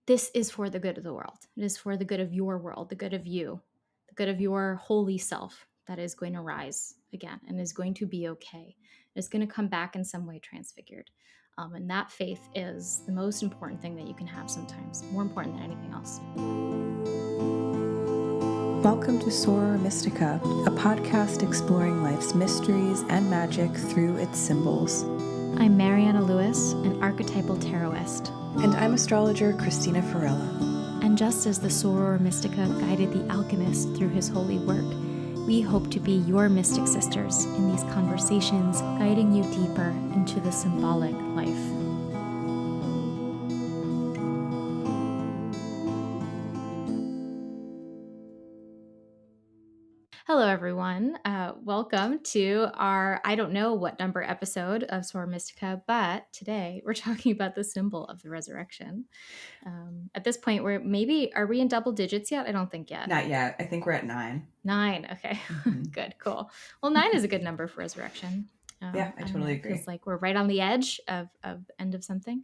this is for the good of the world. It is for the good of your world, the good of you, the good of your holy self that is going to rise again and is going to be okay. It's going to come back in some way transfigured. And that faith is the most important thing that you can have sometimes, more important than anything else. Welcome to Soror Mystica, a podcast exploring life's mysteries and magic through its symbols. I'm Mariana Lewis, an archetypal tarotist. And I'm astrologer Christina Farella. And just as the Soror Mystica guided the alchemist through his holy work, we hope to be your mystic sisters in these conversations, guiding you deeper into the symbolic life. Hello, everyone. Welcome to our, I don't know what number episode of Soror Mystica, but today we're talking about the symbol of the resurrection. At this point, are we in double digits yet? I don't think yet. Not yet. I think we're at 9. 9. Okay. Mm-hmm. Good. Cool. Well, 9 is a good number for resurrection. Yeah, I totally agree. It's like we're right on the edge of end of something.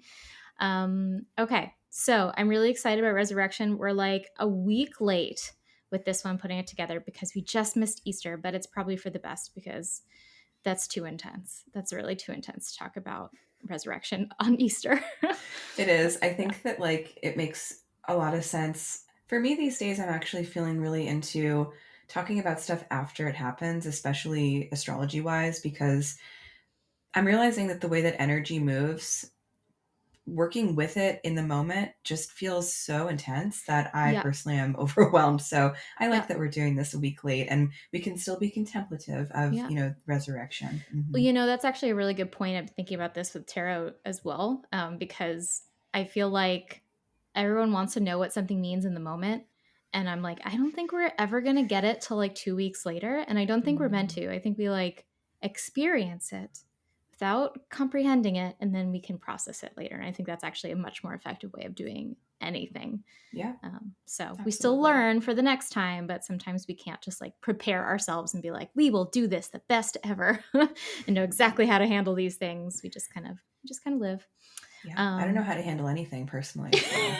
Okay. So I'm really excited about resurrection. We're like a week late with this one, putting it together because we just missed Easter, but it's probably for the best because that's too intense. That's really too intense to talk about resurrection on Easter. It is. I think that it makes a lot of sense. For me these days, I'm actually feeling really into talking about stuff after it happens, especially astrology wise, because I'm realizing that the way that energy moves, working with it in the moment just feels so intense that I personally am overwhelmed. So I like that we're doing this a week late and we can still be contemplative of, resurrection. Mm-hmm. Well, that's actually a really good point. I'm thinking about this with tarot as well, because I feel like everyone wants to know what something means in the moment. And I'm like, I don't think we're ever going to get it till like 2 weeks later. And I don't think we're meant to. I think we experience it without comprehending it, and then we can process it later. And I think that's actually a much more effective way of doing anything. Yeah. So absolutely. We still learn for the next time, but sometimes we can't just prepare ourselves and be like, we will do this the best ever and know exactly how to handle these things. We just kind of live. Yeah. I don't know how to handle anything personally. So.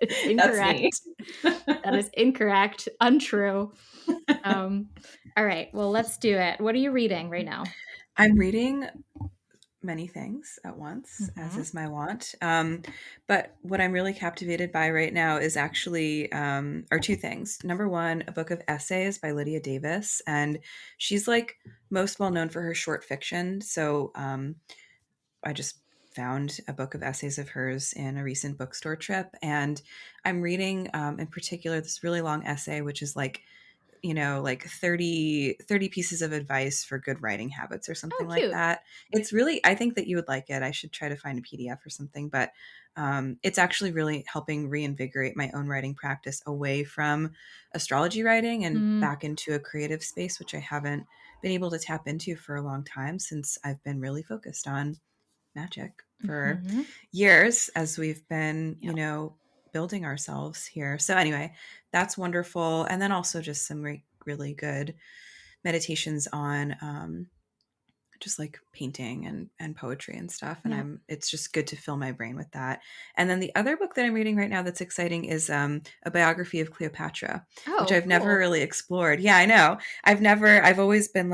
That is incorrect. That is incorrect. Untrue. All right. Well, let's do it. What are you reading right now? I'm reading many things at once, as is my wont. But what I'm really captivated by right now is actually are 2 things. Number 1, a book of essays by Lydia Davis, and she's most well known for her short fiction. So I just found a book of essays of hers in a recent bookstore trip, and I'm reading in particular this really long essay, which is 30 pieces of advice for good writing habits or something like that. It's really, I think that you would like it. I should try to find a PDF or something, but it's actually really helping reinvigorate my own writing practice away from astrology writing and back into a creative space, which I haven't been able to tap into for a long time since I've been really focused on magic for years as we've been, building ourselves here. So anyway, that's wonderful. And then also just some really good meditations on just painting and poetry and stuff. And it's just good to fill my brain with that. And then the other book that I'm reading right now that's exciting is a biography of Cleopatra, which I've never really explored. Yeah, I know. I've always been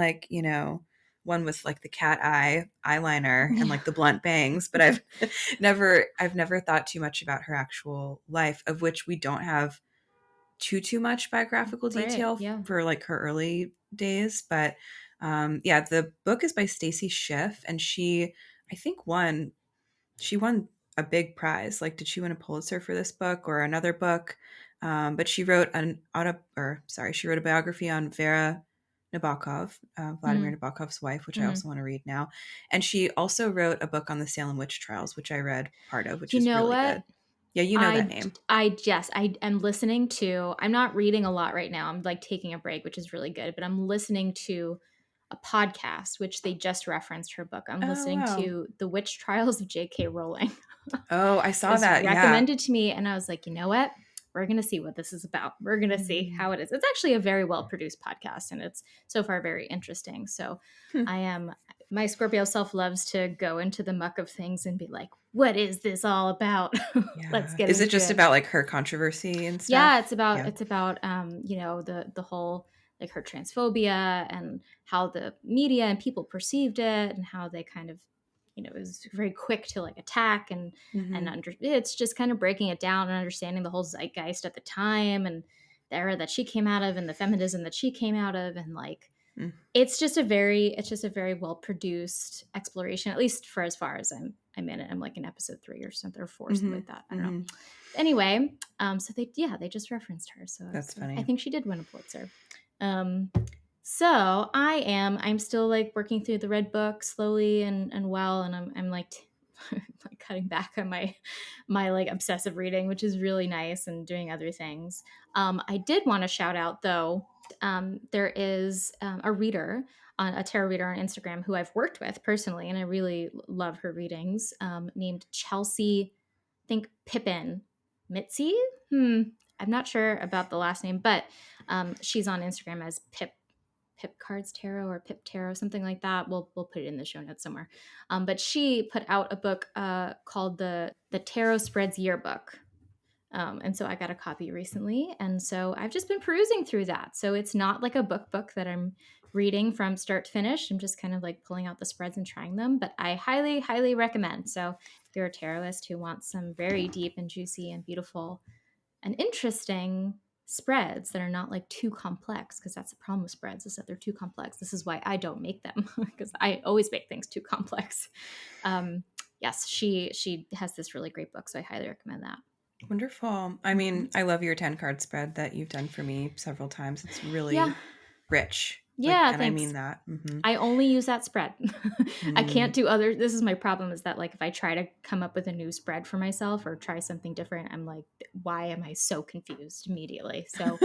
one with the cat eye eyeliner and the blunt bangs, but I've never thought too much about her actual life, of which we don't have too much biographical detail for her early days. But the book is by Stacy Schiff, and she won a big prize. Did she win a Pulitzer for this book or another book? But she wrote she wrote a biography on Vera Nabokov, Vladimir Nabokov's wife, which I also want to read now. And she also wrote a book on the Salem witch trials, which I read part of, which is really good. Yeah, you know that name. I am listening to, I'm not reading a lot right now. I'm taking a break, which is really good, but I'm listening to a podcast, which they just referenced her book. I'm listening to The Witch Trials of J.K. Rowling. Oh, I saw that. Recommended to me. And I was like, you know what? We're going to see what this is about. We're going to see how it is. It's actually a very well-produced podcast, and it's so far very interesting. So I am My Scorpio self loves to go into the muck of things and be like, what is this all about? Let's Yeah. get Is it into just it. about like her controversy and Yeah, stuff? it's about Yeah. you know, the whole like her transphobia and how the media and people perceived it and how they kind of, you know, it was very quick to like attack and Mm-hmm. it's just kind of breaking it down and understanding the whole zeitgeist at the time and the era that she came out of and the feminism that she came out of, and like it's just a very well produced exploration, at least for as far as I'm in it. I'm like in episode 3 or something, or 4, something Mm-hmm. like that. I don't know. Mm-hmm. Anyway, so they just referenced her. So That's I funny. think she did win a Pulitzer. Um, so I'm still like working through the red book slowly and well, and I'm like like cutting back on my like obsessive reading, which is really nice, and doing other things. I did want to shout out though. There is a reader, a tarot reader on Instagram who I've worked with personally, and I really love her readings. Named Chelsea, I think Pippin Mitzi. I'm not sure about the last name, but she's on Instagram as Pip Cards Tarot or Pip Tarot, something like that. We'll put it in the show notes somewhere. But she put out a book called the Tarot Spreads Yearbook. And so I got a copy recently, and so I've just been perusing through that. So it's not like a book that I'm reading from start to finish. I'm just kind of like pulling out the spreads and trying them, but I highly recommend. So if you're a tarotist who wants some very deep and juicy and beautiful and interesting spreads that are not like too complex, because that's the problem with spreads, is that they're too complex. This is why I don't make them, because I always make things too complex. Yes, she has this really great book, so I highly recommend that. Wonderful. I mean, I love your 10 card spread that you've done for me several times. It's Yeah. really rich. Like, Yeah, and I mean thanks. that. Mm-hmm. I only use that spread. I Mm. can't do other. This is my problem, is that like if I try to come up with a new spread for myself or try something different, I'm like, why am I so confused immediately? So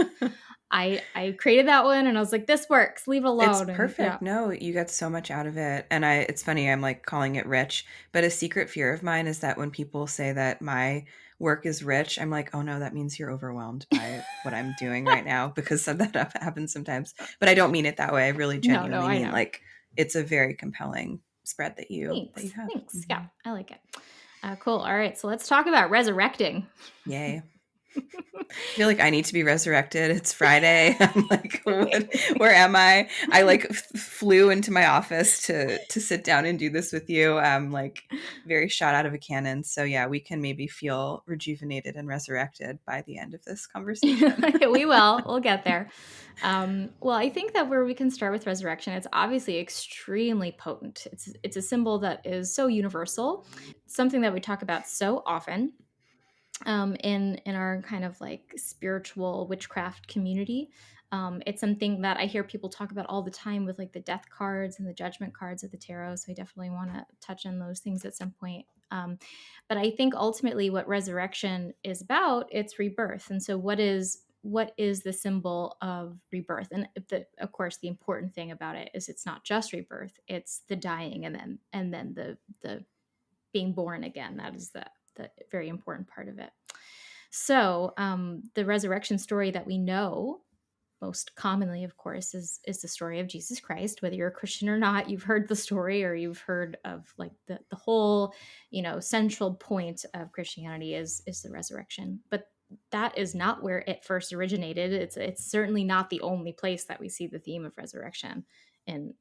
I created that one and I was like, this works, leave it It's alone. And yeah. perfect. No, you get so much out of it. And it's funny, I'm like calling it rich, but a secret fear of mine is that when people say that my work is rich, I'm like, oh no, that means you're overwhelmed by what I'm doing right now, because that happens sometimes. But I don't mean it that way. I really No, genuinely I mean know. like it's a very compelling spread that you Thanks. have. Thanks. Yeah, Hmm. I like it. Cool. All right. So let's talk about resurrecting. Yay. I feel like I need to be resurrected. It's Friday. I'm like, where am I? I like flew into my office to sit down and do this with you. I'm like very shot out of a cannon. So yeah, we can maybe feel rejuvenated and resurrected by the end of this conversation. We will. We'll get there. Well, I think that where we can start with resurrection, it's obviously extremely potent. It's a symbol that is so universal, something that we talk about so often in our kind of like spiritual witchcraft community. It's something that I hear people talk about all the time with like the death cards and the judgment cards of the tarot. So I definitely want to touch on those things at some point. But I think ultimately what resurrection is about, it's rebirth. And so what is the symbol of rebirth? And of course, the important thing about it is it's not just rebirth; it's the dying and then the being born again. That is the very important part of it. So the resurrection story that we know most commonly, of course, is the story of Jesus Christ. Whether you're a Christian or not, you've heard the story, or you've heard of like the whole, central point of Christianity is the resurrection. But that is not where it first originated. It's certainly not the only place that we see the theme of resurrection in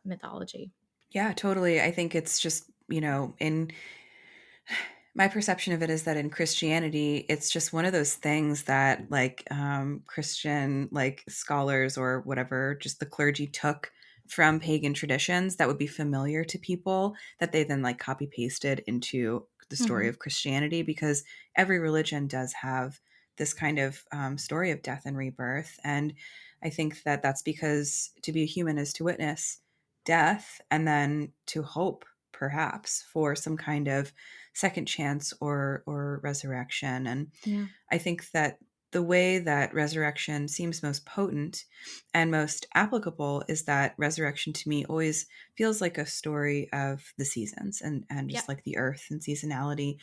mythology. Yeah, totally. I think it's just, in my perception of it is that in Christianity, it's just one of those things that like Christian like scholars or whatever, just the clergy took from pagan traditions that would be familiar to people that they then like copy pasted into the story Mm-hmm. of Christianity, because every religion does have this kind of story of death and rebirth. And I think that that's because to be a human is to witness death and then to hope perhaps for some kind of second chance or resurrection. And Yeah. I think that the way that resurrection seems most potent and most applicable is that resurrection to me always feels like a story of the seasons and Yeah. just like the earth and seasonality,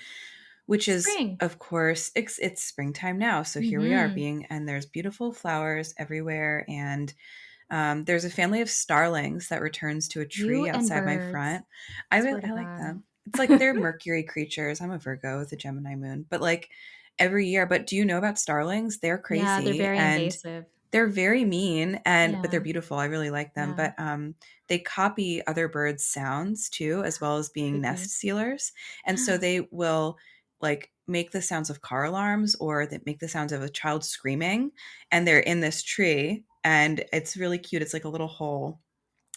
which is Spring. of course it's springtime now. So here we are Mm-hmm. being, and there's beautiful flowers everywhere. And There's a family of starlings that returns to a You tree and outside my birds. front. I Swear to like God. them. It's like they're Mercury creatures. I'm a Virgo with a Gemini moon, but like every year. But do you know about starlings? They're Yeah, they're crazy, very and invasive. they're very mean, but they're Yeah. beautiful. I really like them. Yeah. But they copy other birds' sounds too, as well as being nest Creepy. sealers. And so they will like make the sounds of car alarms, or they make the sounds of a child screaming, and they're in this tree, and it's really cute. It's like a little hole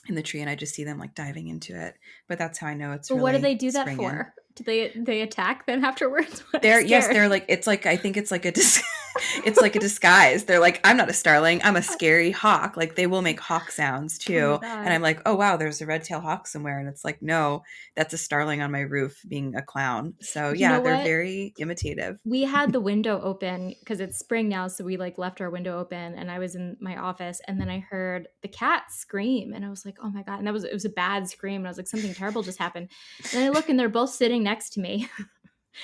in the tree, and I just see them like diving into it. But that's how I know it's But what do they really do that springing. for? Do they attack them afterwards? I'm They're yes, scared. they're like it's like I think it's like a it's like a disguise. They're like, I'm not a starling, I'm a scary hawk. Like they will make hawk sounds Oh my too. And God. I'm like, oh wow, there's a red-tailed hawk somewhere. And it's like, no, that's a starling on my roof being a clown. So You yeah, know they're what? very imitative. We had the window open because it's spring now, so we like left our window open, and I was in my office, and then I heard the cat scream, and I was like, oh my God. And it was a bad scream, and I was like, something terrible just happened. And I look, and they're both sitting next to me.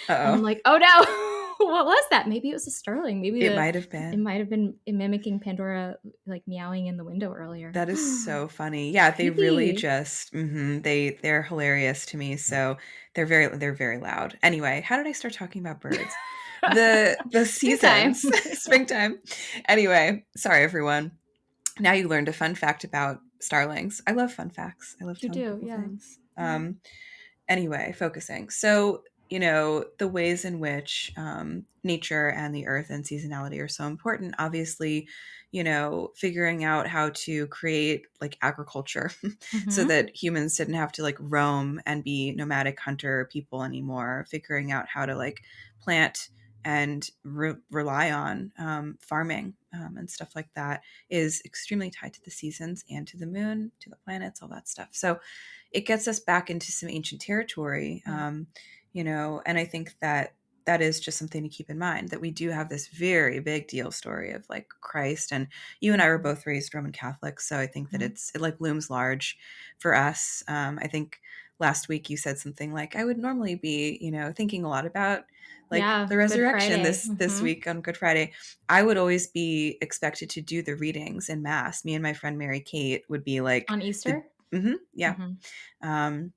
And I'm Uh-oh. like, oh no, what was that? Maybe it was a starling. Maybe It might have it been. might have been mimicking Pandora like meowing in the window earlier. That is so funny. Yeah, they really Creepy. just they're hilarious to me. So they're very loud. Anyway, how did I start talking about birds? The Springtime. seasons, springtime. Anyway, sorry everyone. Now you learned a fun fact about starlings. I love fun facts. I love You telling do, people yeah. things. Yeah. Anyway, focusing. So, you know, the ways in which nature and the earth and seasonality are so important. Obviously, you know, figuring out how to create like agriculture so Mm-hmm. that humans didn't have to like roam and be nomadic hunter people anymore. Figuring out how to like plant and rely on farming and stuff like that is extremely tied to the seasons and to the moon, to the planets, all that stuff. So, it gets us back into some ancient territory, Yeah. you know, and I think that that is just something to keep in mind, that we do have this very big deal story of like Christ, and you and I were both raised Roman Catholics, so I think that Mhm. it like looms large for us. I think last week you said something like, I would normally be, you know, thinking a lot about like Yeah, the Good resurrection Friday. this Mhm. week on Good Friday. I would always be expected to do the readings in mass. Me and my friend Mary Kate would be like On the Easter? yeah. Mhm. um,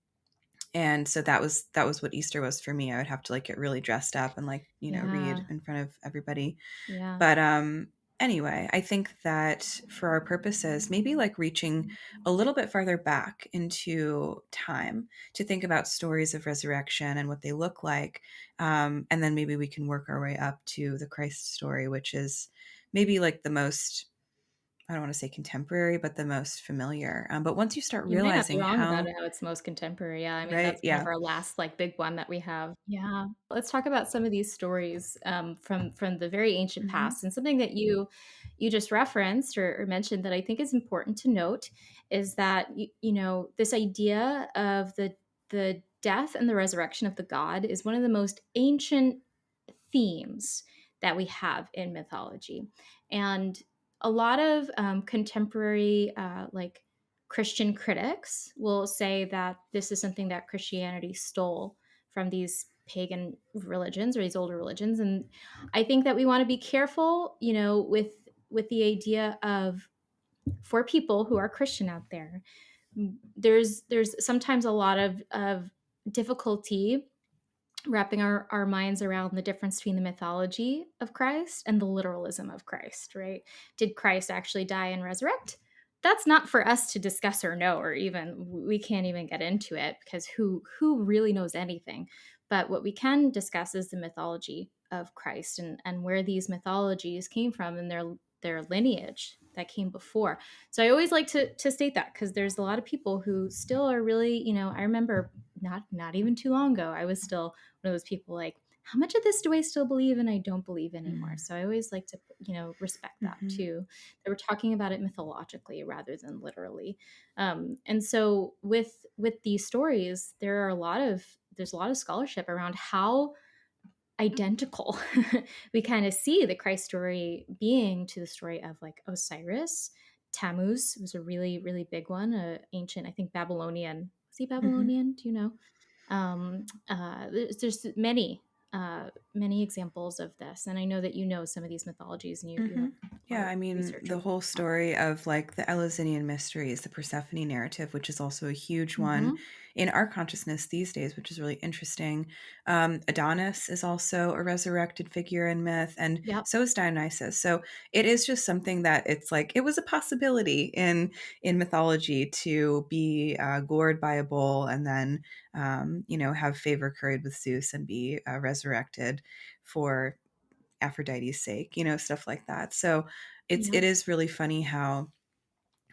and so that was what Easter was for me. I would have to like get really dressed up and like, you know, read Yeah. in front of everybody. Yeah. But anyway, I think that for our purposes, maybe like reaching a little bit farther back into time to think about stories of resurrection and what they look like. And then maybe we can work our way up to the Christ story, which is maybe like the most, I don't want to say contemporary, but the most familiar. But once you start You might not be realizing wrong about how, it, how it's most contemporary, yeah, I mean, right? that's kind of Yeah. our last, like, big one that we have. Yeah. Let's talk about some of these stories, from the very ancient Hmm. past, and something that you just referenced or mentioned that I think is important to note is that, you know, this idea of the death and the resurrection of the god is one of the most ancient themes that we have in mythology. And a lot of contemporary, like Christian critics, will say that this is something that Christianity stole from these pagan religions or these older religions. And I think that we want to be careful, you know, with the idea of, for people who are Christian out there, there's sometimes a lot of difficulty wrapping our minds around the difference between the mythology of Christ and the literalism of Christ, right? Did Christ actually die and resurrect? That's not for us to discuss or know, or even we can't even get into it because who really knows anything? But what we can discuss is the mythology of Christ and where these mythologies came from and their lineage that came before. So I always like to state that because there's a lot of people who still are really, you know, I remember not even too long ago, I was still one of those people like, how much of this do I still believe and I don't believe anymore? So I always like to, you know, respect that Hmm. too. That we're talking about it mythologically rather than literally. And so with these stories, there's a lot of scholarship around how identical we kind of see the Christ story being to the story of like Osiris. Tammuz was a really big one, ancient, I think Babylonian. Was he Hmm. Babylonian? Do you know? There's many. many examples of this, and I know that you know some of these mythologies, and you Mm-hmm. have a lot Yeah, of I mean, research the over. whole story of like the Elizinian Mysteries, the Persephone narrative, which is also a huge one Mm-hmm. in our consciousness these days, which is really interesting. Adonis is also a resurrected figure in myth, and Yep. so is Dionysus. So it is just something that it's like it was a possibility in mythology to be gored by a bull and then have favor curried with Zeus and be resurrected for Aphrodite's sake, stuff like that. So it Yep. is really funny how,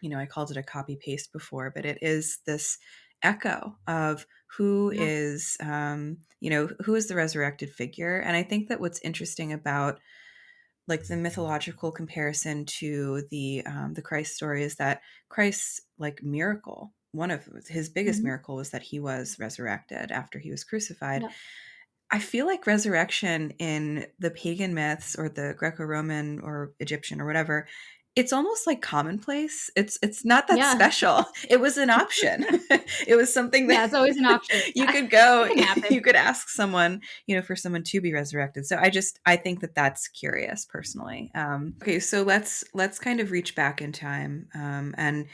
I called it a copy paste before, but it is this echo of who Yeah. is, who is the resurrected figure. And I think that what's interesting about like the mythological comparison to the Christ story is that Christ's like miracle, one of his biggest Mm-hmm. miracle was that he was resurrected after he was crucified. Yep. I feel like resurrection in the pagan myths or the Greco-Roman or Egyptian or whatever, it's almost like commonplace. It's not that Yeah. special. It was an option. It was something that Yeah, it's always an option. you Yeah. could It go, can happen. you could ask someone, for someone to be resurrected. So I think that that's curious personally. Okay, so let's kind of reach back in time and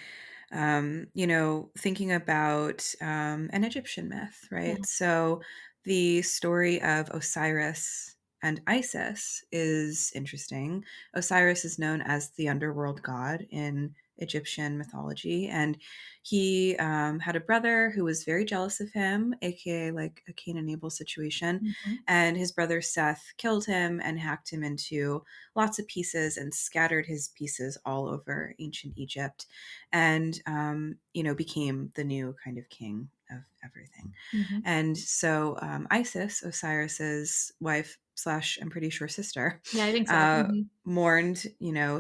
thinking about an Egyptian myth, Yeah. right? So the story of Osiris and Isis is interesting. Osiris is known as the underworld god in Egyptian mythology, and he had a brother who was very jealous of him, aka like a Cain and Abel situation. Mm-hmm. And his brother Seth killed him and hacked him into lots of pieces and scattered his pieces all over ancient Egypt and became the new kind of king of everything. Mm-hmm. And so Isis, Osiris's wife slash I'm pretty sure sister, Yeah, I think so. Mm-hmm. mourned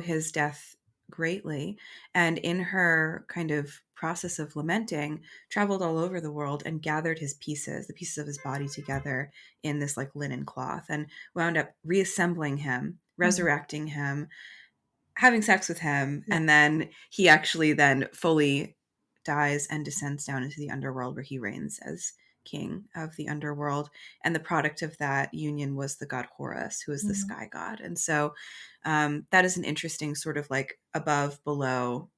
his death greatly, and in her kind of process of lamenting traveled all over the world and gathered the pieces of his body together in this like linen cloth and wound up reassembling him, Mm-hmm. resurrecting him, having sex with him, Yeah. and then he actually then fully dies and descends down into the underworld where he reigns as king of the underworld. And the product of that union was the god Horus, who is the Mm-hmm. sky god. And so that is an interesting sort of like above below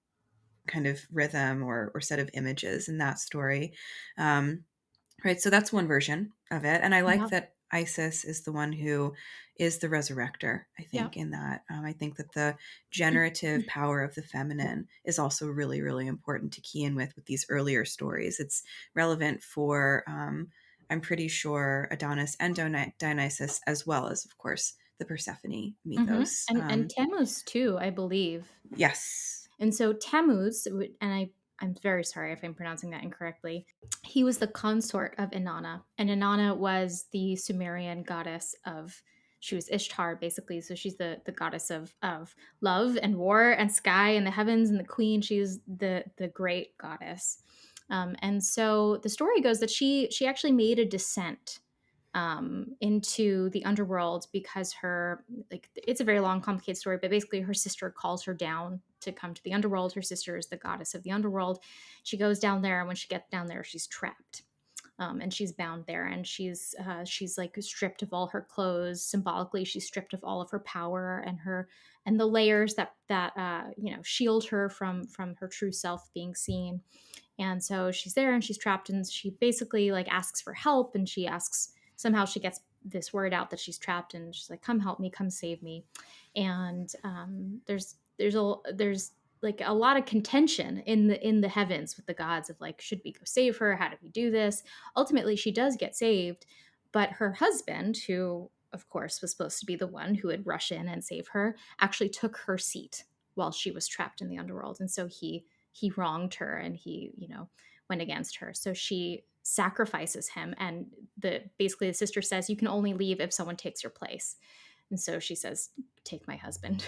kind of rhythm or set of images in that story. Right. So that's one version of it. And I like Yeah. that Isis is the one who is the resurrector, I Yeah. think, in that. I think that the generative power of the feminine is also really, really important to key in with these earlier stories. It's relevant for, I'm pretty sure, Adonis and Dionysus, as well as, of course, the Persephone Mm-hmm. mythos. And Tammuz too, I believe. Yes. And so Tammuz, and I'm very sorry if I'm pronouncing that incorrectly. He was the consort of Inanna, and Inanna was the Sumerian goddess of. She was Ishtar, basically. So she's the goddess of love and war and sky and the heavens and the queen. She's the great goddess. And so the story goes that she actually made a descent into the underworld because her, like, it's a very long complicated story, but basically her sister calls her down to come to the underworld. Her sister is the goddess of the underworld. She goes down there, and when she gets down there, she's trapped. And she's bound there, and she's like stripped of all her clothes. Symbolically, she's stripped of all of her power and the layers that shield her from her true self being seen. And so she's there and she's trapped, and she basically like asks for help, and she asks, somehow she gets this word out that she's trapped, and she's like, come help me, come save me. And there's like a lot of contention in the heavens with the gods of like, should we go save her, how do we do this? Ultimately she does get saved, but her husband, who of course was supposed to be the one who would rush in and save her, actually took her seat while she was trapped in the underworld. And so he wronged her, and he went against her. So she sacrifices him, and basically the sister says, you can only leave if someone takes your place. And so she says, take my husband.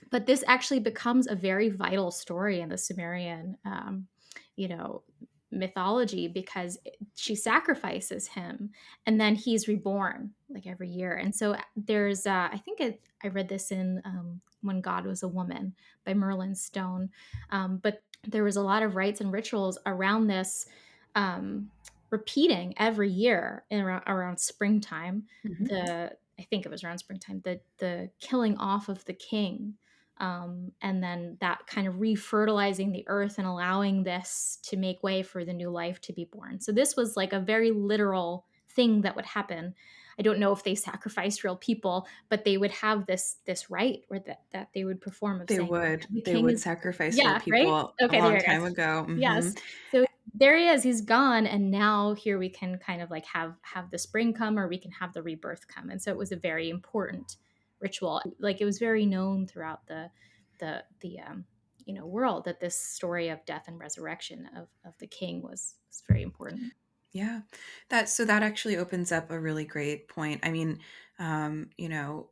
But this actually becomes a very vital story in the Sumerian you know mythology, because she sacrifices him, and then he's reborn like every year. And so there's I think I read this in When God Was a Woman by Merlin Stone. But there was a lot of rites and rituals around this, um, repeating every year around springtime. Mm-hmm. I think it was around springtime, the killing off of the king, and then that kind of refertilizing the earth and allowing this to make way for the new life to be born. So this was like a very literal thing that would happen. I don't know if they sacrificed real people, but they would have this rite, or that they would perform, of They saying would. the They king would is, sacrifice real yeah, right, people a okay, there long you go. time ago. Mm-hmm. Yes. So there he is, he's gone, and now here we can kind of like have the spring come, or we can have the rebirth come. And so it was a very important ritual. Like, it was very known throughout the world, that this story of death and resurrection of the king was very important. Yeah, that actually opens up a really great point. I mean, you know,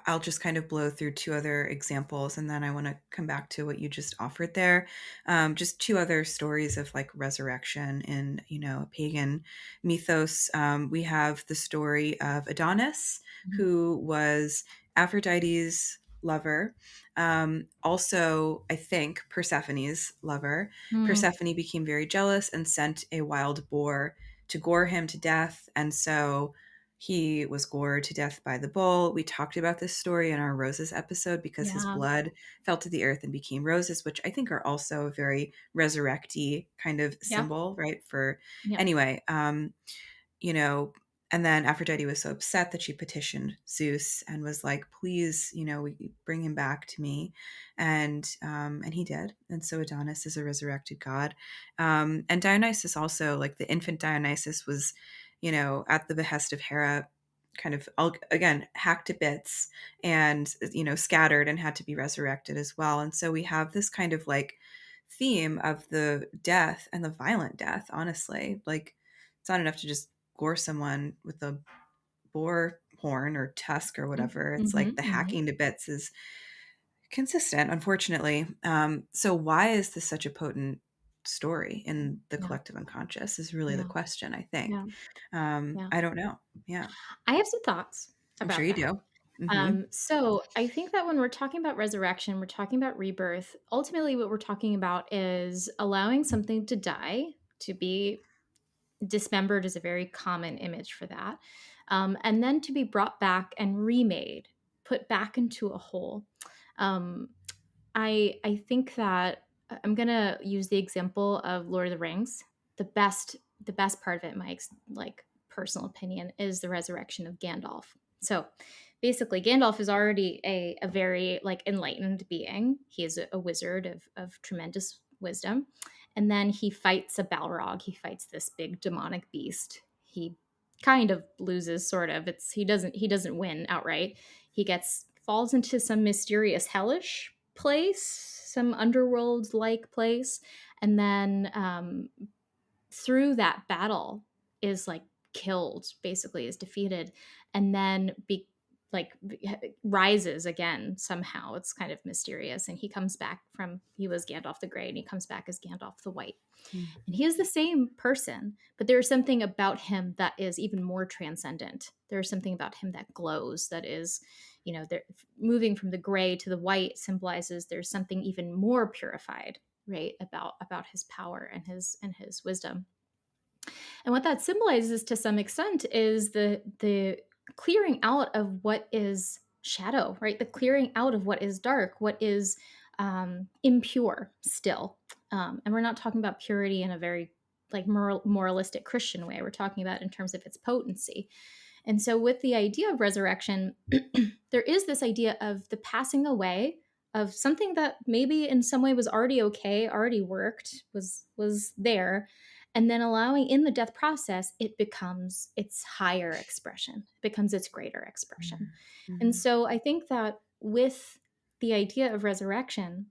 I'll just kind of blow through two other examples, and then I want to come back to what you just offered there. Just two other stories of like resurrection in, pagan mythos. We have the story of Adonis, Mhm. who was Aphrodite's lover. Also, I think Persephone's lover. Mm, Persephone became very jealous and sent a wild boar to gore him to death, and so he was gored to death by the bull. We talked about this story in our roses episode because his yeah, blood fell to the earth and became roses, which I think are also a very resurrecty kind of yeah, symbol, right? For yeah, anyway, you know, and then Aphrodite was so upset that she petitioned Zeus and was like, "Please, bring him back to me," and he did. And so Adonis is a resurrected god, and Dionysus also, like the infant Dionysus, was, at the behest of Hera, kind of again hacked to bits and scattered and had to be resurrected as well. And so we have this kind of like theme of the death and the violent death. Honestly, like it's not enough to just gore someone with a boar horn or tusk or whatever. It's mm-hmm, like the mm-hmm. hacking to bits is consistent, unfortunately. So why is this such a potent story in the Yeah, collective unconscious is really the yeah, question, I think. yeah, yeah. I don't know. Yeah, I have some thoughts I'm sure about you that. do. Hmm. So I think that when we're talking about resurrection, we're talking about rebirth. Ultimately, what we're talking about is allowing something to die, to be dismembered is a very common image for that, and then to be brought back and remade, put back into a whole. Um, I think that I'm gonna use the example of Lord of the Rings. The best part of it, my like personal opinion, is the resurrection of Gandalf. So basically, Gandalf is already a very like enlightened being. He is a wizard of tremendous wisdom, and then he fights a Balrog. He fights this big demonic beast. He kind of loses, sort of. He doesn't win outright. He falls into some mysterious hellish place, some underworld like place, and then through that battle is like killed, basically is defeated, and then like rises again somehow. It's kind of mysterious, and he was Gandalf the Grey, and he comes back as Gandalf the White, and he is the same person, but there's something about him that is even more transcendent. There's something about him that glows, that is, moving from the gray to the white symbolizes there's something even more purified, right, about his power and his wisdom. And what that symbolizes to some extent is the clearing out of what is shadow, right? The clearing out of what is dark, what is impure still. And we're not talking about purity in a very like moralistic Christian way. We're talking about in terms of its potency. And so, with the idea of resurrection, there is this idea of the passing away of something that maybe in some way was already okay, already worked, was there, and then allowing in the death process, it becomes its higher expression, becomes its greater expression. And Hmm. so, I think that with the idea of resurrection,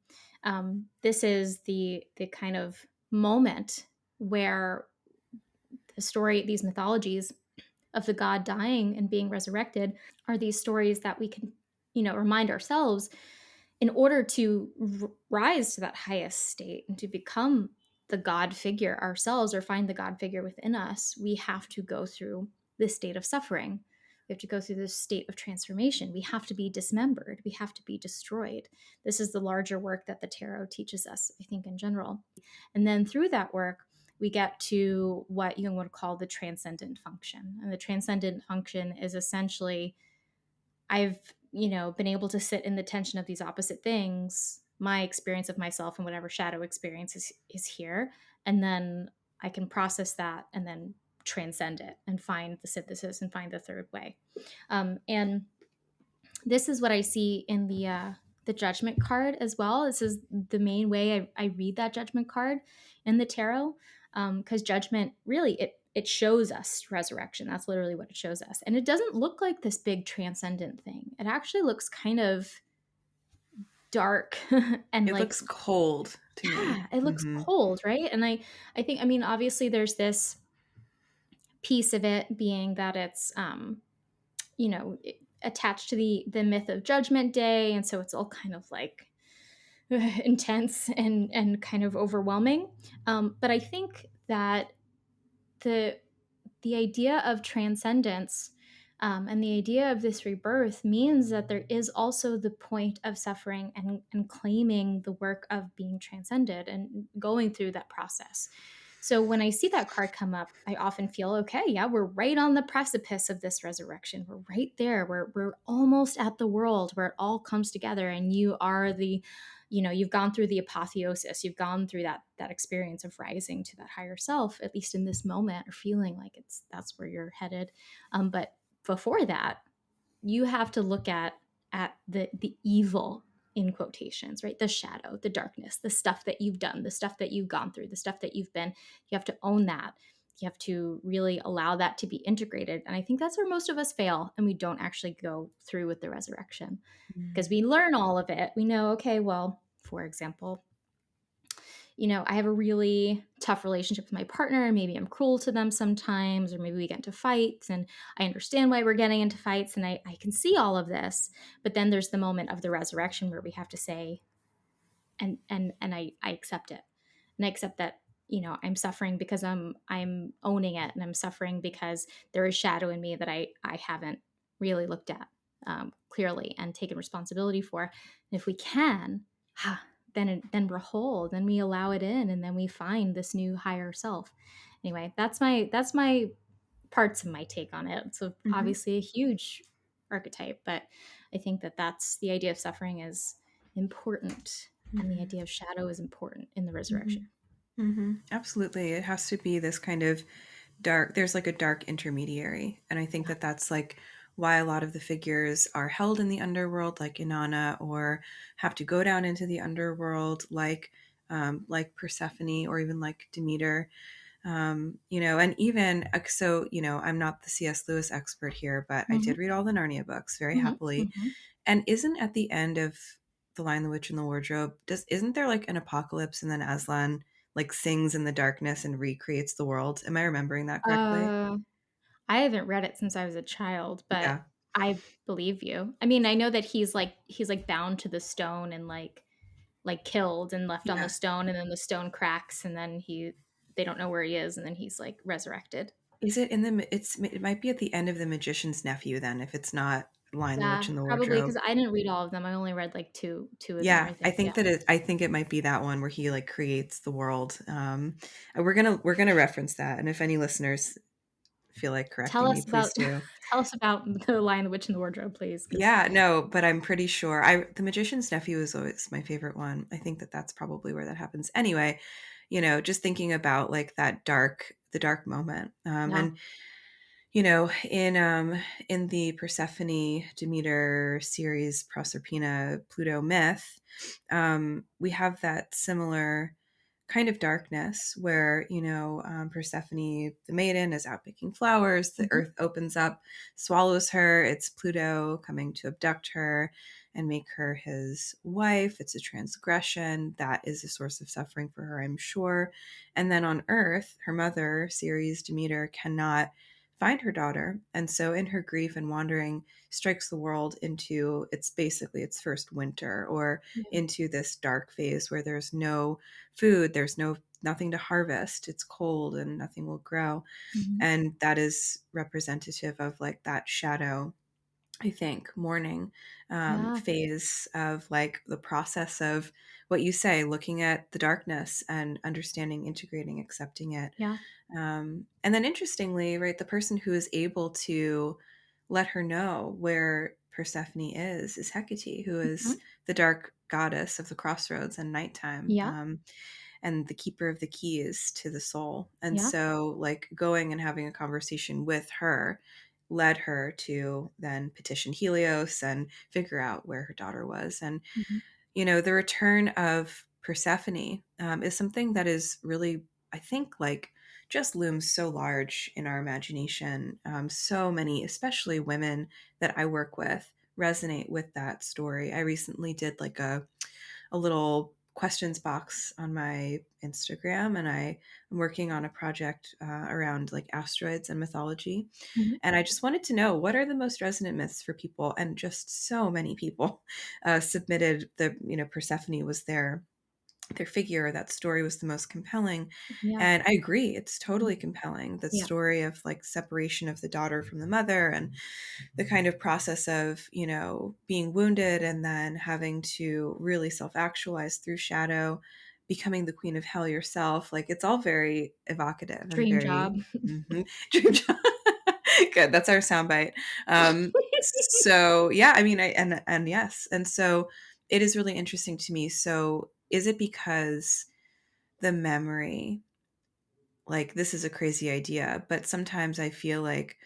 this is the kind of moment where the story, these mythologies of the god dying and being resurrected, are these stories that we can, remind ourselves in order to rise to that highest state and to become the god figure ourselves, or find the god figure within us. We have to go through this state of suffering. We have to go through this state of transformation. We have to be dismembered. We have to be destroyed. This is the larger work that the tarot teaches us, I think, in general. And then through that work, we get to what Jung would call the transcendent function. And the transcendent function is essentially, I've, been able to sit in the tension of these opposite things, my experience of myself and whatever shadow experience is here. And then I can process that and then transcend it and find the synthesis and find the third way. And this is what I see in the judgment card as well. This is the main way I read that judgment card in the tarot, because judgment really it shows us resurrection. That's literally what it shows us, and it doesn't look like this big transcendent thing. It actually looks kind of dark and It like, looks cold to me. yeah, it looks cold, right? And I think, I mean, obviously there's this piece of it being that it's attached to the myth of Judgment Day, and so it's all kind of like intense and kind of overwhelming. But I think that the the idea of transcendence, and the idea of this rebirth means that there is also the point of suffering and claiming the work of being transcended and going through that process. So when I see that card come up, I often feel, okay, yeah, we're right on the precipice of this resurrection. We're right there. We're almost at the world where it all comes together, and you are you've gone through the apotheosis. You've gone through that experience of rising to that higher self, at least in this moment, or feeling like that's where you're headed. But before that, you have to look at the evil, in quotations, right? The shadow, the darkness, the stuff that you've done, the stuff that you've gone through, the stuff that you've been. You have to own that. You have to really allow that to be integrated. And I think that's where most of us fail, and we don't actually go through with the resurrection, because we learn all of it. We know, okay, well, for example, I have a really tough relationship with my partner. Maybe I'm cruel to them sometimes, or maybe we get into fights, and I understand why we're getting into fights, and I can see all of this. But then there's the moment of the resurrection where we have to say, and I accept it. And I accept that, I'm suffering because I'm owning it, and I'm suffering because there is shadow in me that I haven't really looked at clearly and taken responsibility for. And if we can, then we're whole. Then we allow it in, and then we find this new higher self. Anyway, that's my parts of my take on it. So Mm-hmm. obviously a huge archetype, but I think that's the idea of suffering is important, and the Mm-hmm. idea of shadow is important in the Mm-hmm. resurrection. Mm-hmm. Absolutely. It has to be this kind of dark, there's like a dark intermediary. And I think that that's like why a lot of the figures are held in the underworld, like Inanna, or have to go down into the underworld, like Persephone, or even like Demeter. And even so, I'm not the C.S. Lewis expert here, but I Mm-hmm. did read all the Narnia books very Mm-hmm. happily. Mm-hmm. And isn't at the end of The Lion, the Witch, and the Wardrobe, isn't there like an apocalypse, and then Aslan like sings in the darkness and recreates the world? Am I remembering that correctly? Uh, I haven't read it since I was a child, but Yeah. I believe you. I mean, I know that he's like bound to the stone and like killed and left on the Yeah. stone, and then the stone cracks, and then they don't know where he is, and then he's like resurrected. Is it in it might be at the end of The Magician's Nephew then, if it's not Lion, the Witch, Yeah, and the probably because Wardrobe. I didn't read all of them. I only read like two of them, Yeah, I think. Yeah. I think it might be that one where he like creates the world. And we're gonna reference that, and if any listeners feel like Tell correcting me, us please about do. tell us about the Lion, the Witch, and the Wardrobe, please, because Yeah, no, but I'm pretty sure I The Magician's Nephew is always my favorite one. I think that that's probably where that happens. Anyway, just thinking about like the dark moment. yeah. And in the Persephone Demeter series Proserpina Pluto myth, we have that similar kind of darkness where Persephone the maiden is out picking flowers, the Mhm. earth opens up, swallows her. It's Pluto coming to abduct her and make her his wife. It's a transgression that is a source of suffering for her, I'm sure. And then on earth, her mother, Ceres Demeter, cannot find her daughter, and so in her grief and wandering strikes the world into its first winter, or Yeah. into this dark phase where there's no food, there's nothing to harvest, it's cold and nothing will grow. Mhm. And that is representative of like that shadow I think, mourning Yeah. phase of like the process of what you say, looking at the darkness and understanding, integrating, accepting it. Yeah. And then interestingly, right, the person who is able to let her know where Persephone is Hecate, who is Mhm. the dark goddess of the crossroads and nighttime. Yeah. And the keeper of the keys to the soul. And Yeah. so, like, going and having a conversation with her led her to then petition Helios and figure out where her daughter was. And, Mhm. the return of Persephone is something that is really, I think, like, just looms so large in our imagination. So many, especially women that I work with, resonate with that story. I recently did like a little questions box on my Instagram, and I am working on a project around like asteroids and mythology. Mhm. And I just wanted to know, what are the most resonant myths for people, and just so many people submitted the Persephone was their figure, that story was the most compelling. Yeah. And I agree, it's totally compelling, the Yeah. story of like separation of the daughter from the mother, and the kind of process of, being wounded and then having to really self actualize through shadow, becoming the queen of hell yourself. Like, it's all very evocative and Dream job. very dream job. Good. That's our soundbite. So yeah, I mean, and yes. And so it is really interesting to me. So is it because the memory, like, this is a crazy idea, but sometimes I feel like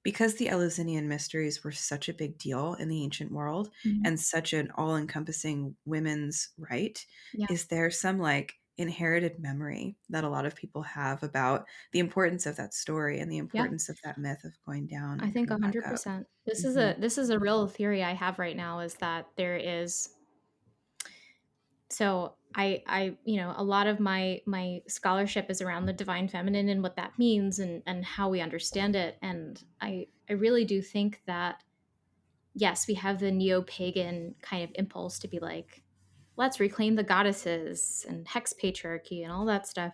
because the Elizinian Mysteries were such a big deal in the ancient world Mhm. and such an all encompassing women's right, Yeah. is there some like inherited memory that a lot of people have about the importance of that story and the Yeah. importance of that myth of going down I and think coming back up? 100%. This is Hmm. a real theory I have right now, is that there is, so a lot of my scholarship is around the divine feminine and what that means, and how we understand it. And I really do think that, yes, we have the neo-pagan kind of impulse to be like, let's reclaim the goddesses and hex patriarchy and all that stuff.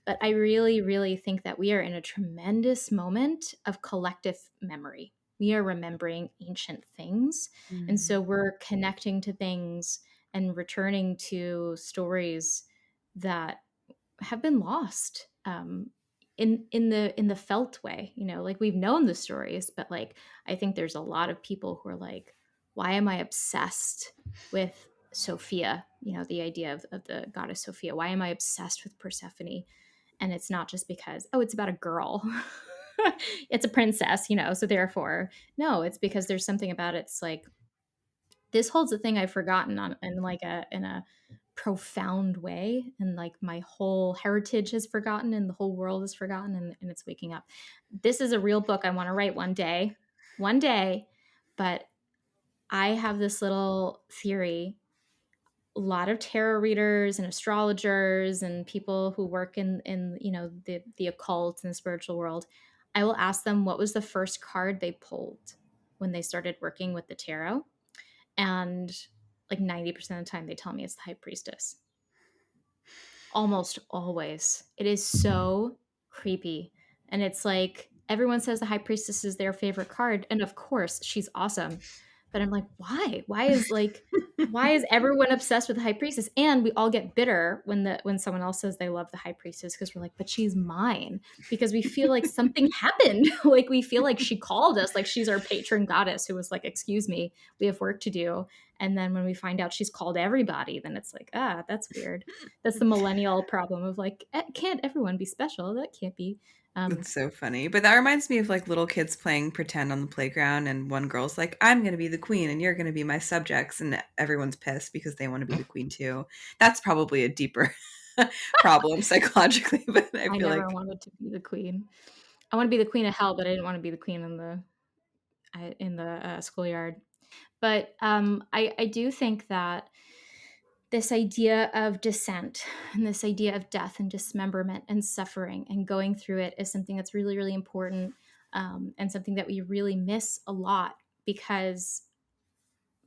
But I really, really think that we are in a tremendous moment of collective memory. We are remembering ancient things. And Mm. so we're connecting to things and returning to stories that have been lost, in the felt way. Like, we've known the stories, but like, I think there's a lot of people who are like, why am I obsessed with Sophia? The idea of the goddess Sophia. Why am I obsessed with Persephone? And it's not just because, oh, it's about a girl. It's a princess, so therefore, no, it's because there's something about it. It's like, this holds a thing I've forgotten on in like a profound way, and like my whole heritage has forgotten, and the whole world has forgotten, and it's waking up. This is a real book I want to write one day. But I have this little theory. A lot of tarot readers and astrologers and people who work in the occult and the spiritual world, I will ask them what was the first card they pulled when they started working with the tarot, and like 90% of the time they tell me it's the high priestess. Almost always. It is so creepy. And it's like, everyone says the high priestess is their favorite card, and of course she's awesome. But I'm like, why? Why is everyone obsessed with the high priestess? And we all get bitter when someone else says they love the high priestess, because we're like, but she's mine. Because we feel like something happened. Like, we feel like she called us, like she's our patron goddess who was like, excuse me, we have work to do. And then when we find out she's called everybody, then it's like, that's weird. That's the millennial problem of like, can't everyone be special? That can't be. That's so funny. But that reminds me of like little kids playing pretend on the playground, and one girl's like, I'm going to be the queen and you're going to be my subjects. And everyone's pissed because they want to be the queen too. That's probably a deeper problem psychologically, but I I feel never like wanted to be the queen. I want to be the queen of hell, but I didn't want to be the queen in the schoolyard. But I do think that this idea of descent and this idea of death and dismemberment and suffering and going through it is something that's really, really important, and something that we really miss a lot, because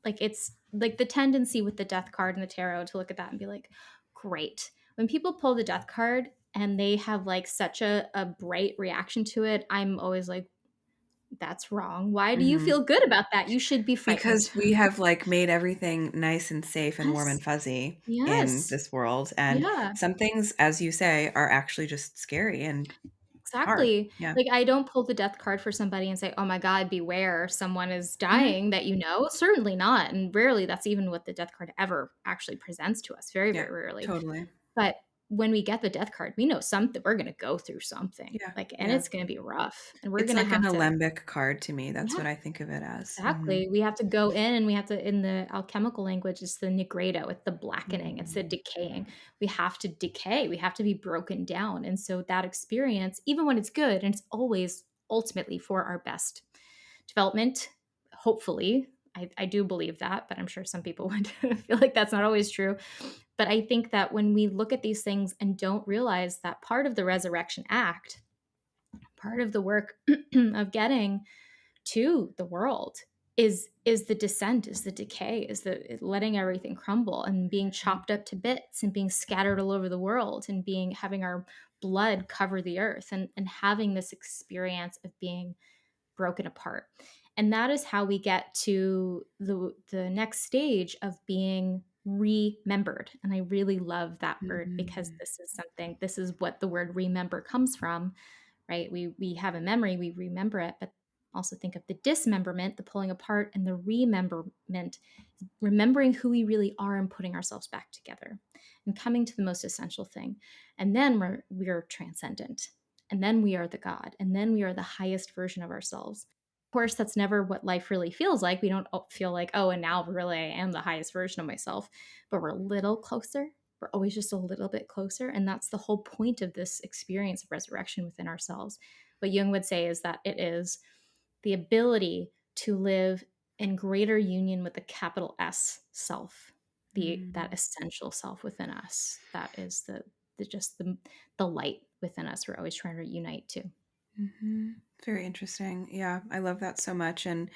like, it's like the tendency with the death card in the tarot to look at that and be like, great. When people pull the death card and they have like such a bright reaction to it, I'm always like, That's wrong. Why do you Mhm. feel good about that? You should be frightened. Because we have, like, made everything nice and safe and warm Yes. and fuzzy in Yes. this world, and Yeah. some things, as you say, are actually just scary and hard. Exactly. Yeah. Like, I don't pull the death card for somebody and say, "Oh my god, beware, someone is Mhm. dying that you know." Certainly not, and rarely that's even what the death card ever actually presents to us, very, Yeah, very rarely. totally. But when we get the death card, we know something we're gonna go through something, Yeah, like, and yeah. it's gonna be rough, and we're It's gonna like an have to. alembic card to me, that's Yeah. what I think of it as. Mhm. Exactly. We have to go in and we have to, in the alchemical language, it's the nigredo, it's the blackening, it's the Mm. decaying. We have to decay, we have to be broken down. And so that experience, even when it's good, and it's always ultimately for our best development, hopefully. I do believe that, but I'm sure some people would feel like that's not always true. But I think that when we look at these things and don't realize that part of the resurrection act, part of the work of getting to the world is the descent, is the decay, is the letting everything crumble and being Mhm. chopped up to bits and being scattered all over the world and being having our blood cover the earth and having this experience of being broken apart. And that is how we get to the next stage of being remembered. And I really love that word because Mhm. this is what the word remember comes from, right? We have a memory, we remember it, but also think of the dismemberment, the pulling apart, and the rememberment, remembering who we really are and putting ourselves back together and coming to the most essential thing. And then we're transcendent. And then we are the God. And then we are the highest version of ourselves. Of course, that's never what life really feels like. We don't feel like, oh, and now really I am the highest version of myself, but we're a little closer. We're always just a little bit closer. And that's the whole point of this experience of resurrection within ourselves. What Jung would say is that it is the ability to live in greater union with the capital S self, that Mm. essential self within us. That is the light within us. We're always trying to unite to. Mhm. Very interesting. Yeah, I love that so much, and,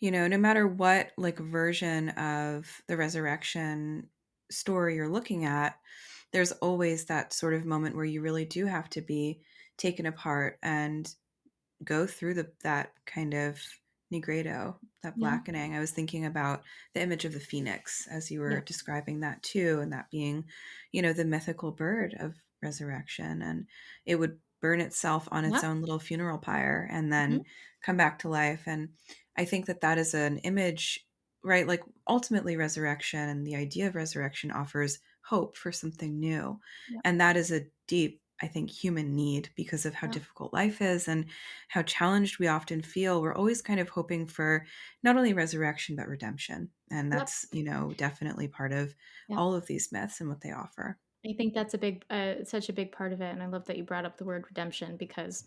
no matter what, like, version of the resurrection story you're looking at, there's always that sort of moment where you really do have to be taken apart and go through that kind of nigredo, that Yeah, blackening. I was thinking about the image of the phoenix as you were yeah, describing that too, and that being, the mythical bird of resurrection. And it would burn itself on its yeah. own little funeral pyre and Mhm. then come back to life. And I think that is an image, right? Like, ultimately, resurrection and the idea of resurrection offers hope for something new. Yeah, And that is a deep, I think, human need because of how yeah, difficult life is and how challenged we often feel. We're always kind of hoping for not only resurrection, but redemption. And yep, that's, definitely part of yep. all of these myths and what they offer. I think that's such a big part of it, and I love that you brought up the word redemption because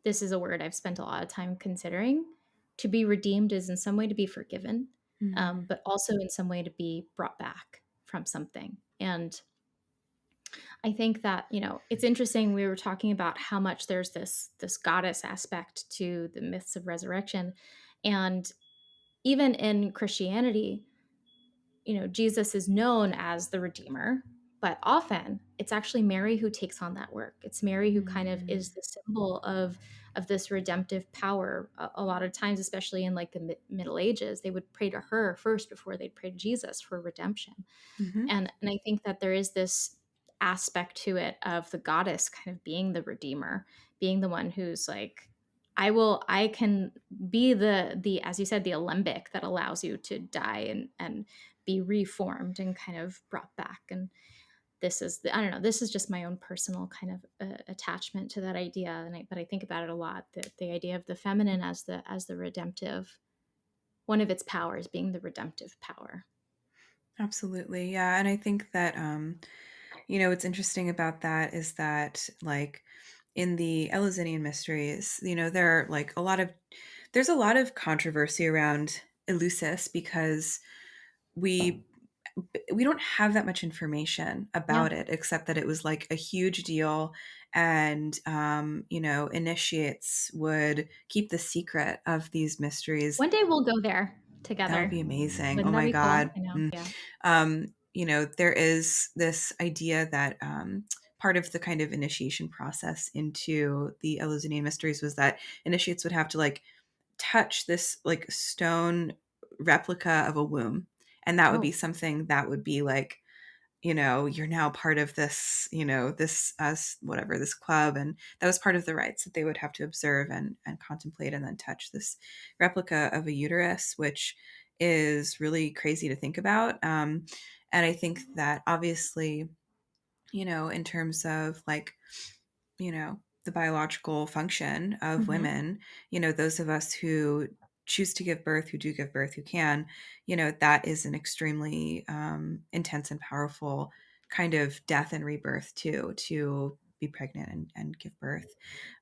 this is a word I've spent a lot of time considering. To be redeemed is in some way to be forgiven, Mm. but also in some way to be brought back from something. And I think that, it's interesting. We were talking about how much there's this goddess aspect to the myths of resurrection. And even in Christianity, Jesus is known as the Redeemer, but often it's actually Mary who takes on that work. It's Mary who kind of Mm. is the symbol of this redemptive power. A lot of times, especially in like the Middle Ages, they would pray to her first before they'd pray to Jesus for redemption. Hmm. And I think that there is this aspect to it of the goddess kind of being the redeemer, being the one who's like, I can be the as you said, the alembic that allows you to die and be reformed and kind of brought back. And I don't know, this is just my own personal kind of attachment to that idea. But I think about it a lot, the idea of the feminine as the redemptive, one of its powers being the redemptive power. Absolutely. Yeah. And I think that, what's interesting about that is that, like, in the Elizinian Mysteries, there are like there's a lot of controversy around Eleusis because we we don't have that much information Yeah. about it except that it was like a huge deal, and initiates would keep the secret of these mysteries. One day we'll go there That would together. be amazing. Oh Wouldn't that my be cool? god. I know, Mm. yeah. There is this idea that part of the kind of initiation process into the Elizinian Mysteries was that initiates would have to, like, touch this like stone replica of a womb, and that would be Oh, something that would be like, you know, you're now part of this, you know, this whatever, this club. And that was part of the rites that they would have to observe and contemplate and then touch this replica of a uterus, which is really crazy to think about. And I think that obviously, you know, in terms of like, you know, the biological function of hmm, women, you know, those of us who choose to give birth, who do give birth, who can, you know, that is an extremely intense and powerful kind of death and rebirth too, to be pregnant and give birth.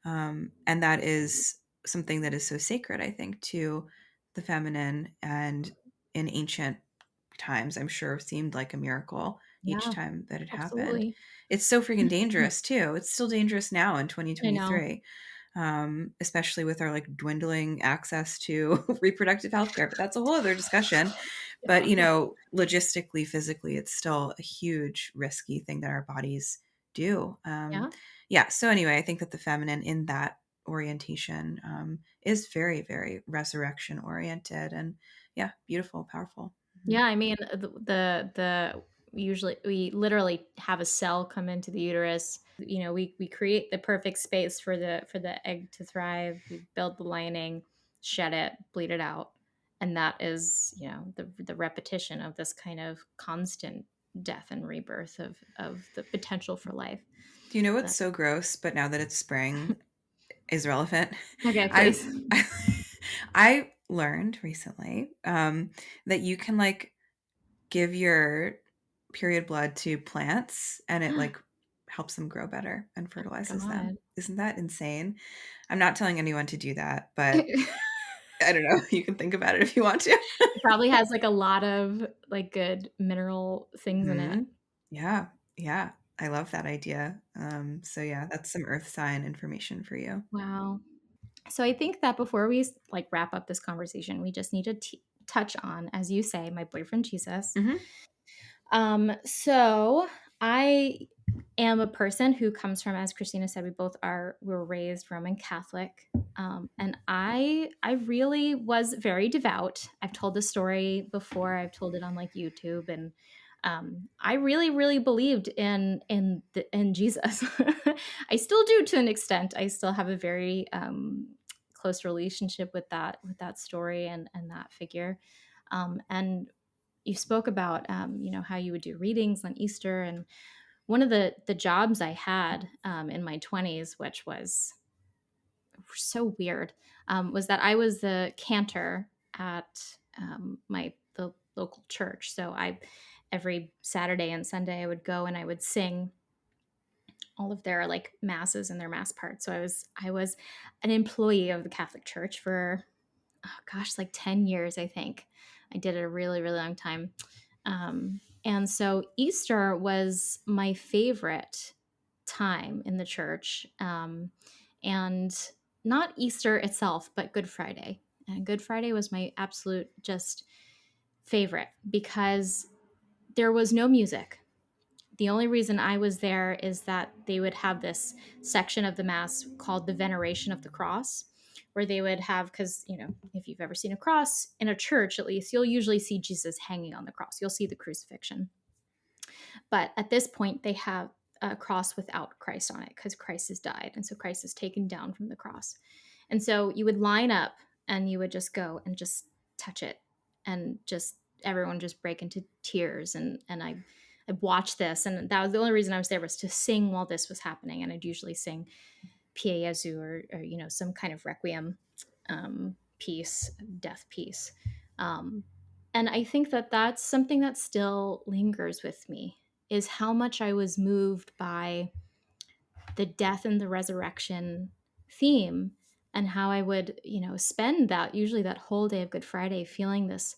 And that is something that is so sacred, I think, to the feminine, and in ancient times, I'm sure seemed like a miracle each yeah, time that it happened. absolutely. It's so freaking dangerous too. It's still dangerous now in I know. 2023, especially with our like dwindling access to reproductive health care. But that's a whole other discussion. But Yeah, you know, logistically, physically, it's still a huge risky thing that our bodies do. yeah. Yeah. So anyway, I think that the feminine in that orientation is very, very resurrection oriented, and yeah, beautiful, powerful. Mhm. Yeah, I mean, the usually we literally have a cell come into the uterus. You know, we create the perfect space for the egg to thrive. We build the lining, shed it, bleed it out, and that is, you know, the repetition of this kind of constant death and rebirth of the potential for life. Do you know what's That, so gross, but now that it's spring is relevant? okay, I've please. I learned recently that you can like give your period blood to plants, and it like helps them grow better and Oh fertilizes them. God. Isn't that insane? I'm not telling anyone to do that, but I don't know. You can think about it if you want to. It probably has like a lot of like good mineral things in it. Hmm. Yeah. Yeah. I love that idea. So yeah, that's some earth sign information for you. Wow. So I think that before we like wrap up this conversation, we just need to touch on, as you say, my boyfriend Jesus. Hmm. So I am a person who comes from, as Christina said, we were raised Roman Catholic, and I really was very devout. I've told this story before. I've told it on like YouTube, and I really, really believed in Jesus. I still do to an extent. I still have a very close relationship with that story and that figure. And you spoke about you know, how you would do readings on Easter, and one of the jobs I had in my 20s, which was so weird, was that I was the cantor at my the local church. So I every Saturday and Sunday I would go and I would sing all of their like masses and their mass parts. So I was an employee of the Catholic Church for, oh gosh, like 10 years, I think. I did it a really, really long time. And so Easter was my favorite time in the church. And not Easter itself, but Good Friday. And Good Friday was my absolute just favorite because there was no music. The only reason I was there is that they would have this section of the Mass called the Veneration of the Cross, where they would have, because, you know, if you've ever seen a cross in a church, at least, you'll usually see Jesus hanging on the cross. You'll see the crucifixion. But at this point, they have a cross without Christ on it because Christ has died. And so Christ is taken down from the cross. And so you would line up and you would just go and just touch it, and just everyone just break into tears. And I watched this, and that was the only reason I was there, was to sing while this was happening. And I'd usually sing Pie Jesu, or you know, some kind of requiem piece, death piece. Um, and I think that that's something that still lingers with me, is how much I was moved by the death and the resurrection theme, and how I would, you know, spend that, usually that whole day of Good Friday, feeling this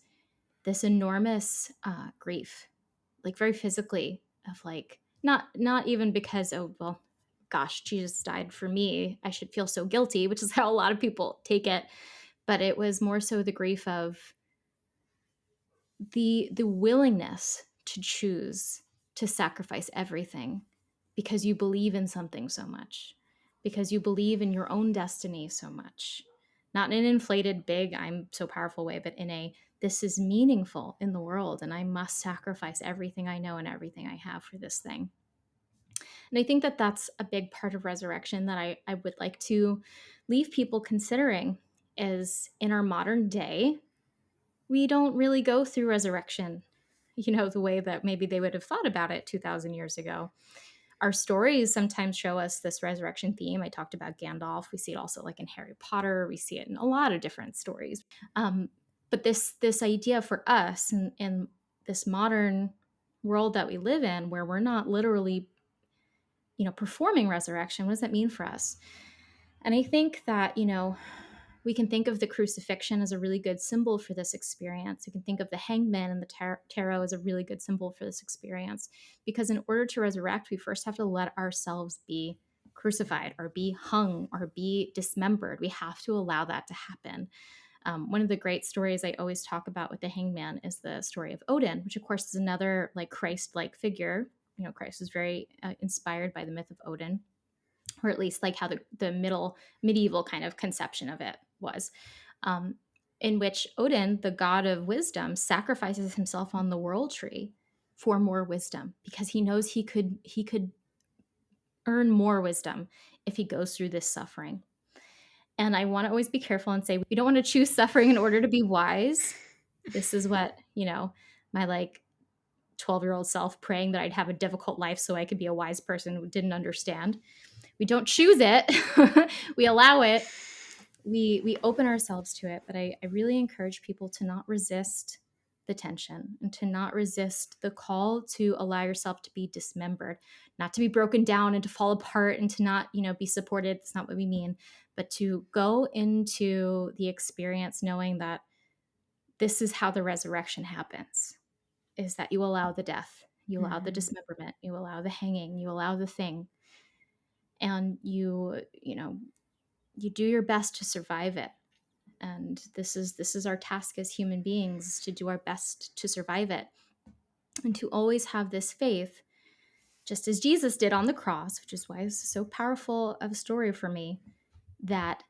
enormous grief, like very physically, of like, not even because, oh well, gosh, Jesus died for me, I should feel so guilty, which is how a lot of people take it, but it was more so the grief of the willingness to choose to sacrifice everything because you believe in something so much, because you believe in your own destiny so much, not in an inflated, big, I'm so powerful way, but in a, this is meaningful in the world, and I must sacrifice everything I know and everything I have for this thing. And I think that that's a big part of resurrection that I would like to leave people considering is in our modern day, we don't really go through resurrection, the way that maybe they would have thought about it 2,000 years ago. Our stories sometimes show us this resurrection theme. I talked about Gandalf. We see it also like in Harry Potter. We see it in a lot of different stories. But this idea for us in this modern world that we live in, where we're not literally, performing resurrection, what does that mean for us? And I think that, we can think of the crucifixion as a really good symbol for this experience. We can think of the hangman and the tarot as a really good symbol for this experience. Because in order to resurrect, we first have to let ourselves be crucified or be hung or be dismembered. We have to allow that to happen. One of the great stories I always talk about with the hangman is the story of Odin, which of course is another like Christ-like figure. Christ was very inspired by the myth of Odin, or at least like how the medieval kind of conception of it was, in which Odin, the god of wisdom, sacrifices himself on the world tree for more wisdom, because he knows he could earn more wisdom if he goes through this suffering. And I want to always be careful and say, we don't want to choose suffering in order to be wise. This is what, my like 12-year-old self praying that I'd have a difficult life so I could be a wise person who didn't understand. We don't choose it. We allow it. We open ourselves to it. But I really encourage people to not resist the tension and to not resist the call to allow yourself to be dismembered, not to be broken down and to fall apart and to not, be supported. That's not what we mean, but to go into the experience knowing that this is how the resurrection happens, is that you allow the death, you allow the dismemberment, you allow the hanging, you allow the thing, and you do your best to survive it. And this is our task as human beings, to do our best to survive it and to always have this faith, just as Jesus did on the cross, which is why this is so powerful of a story for me, that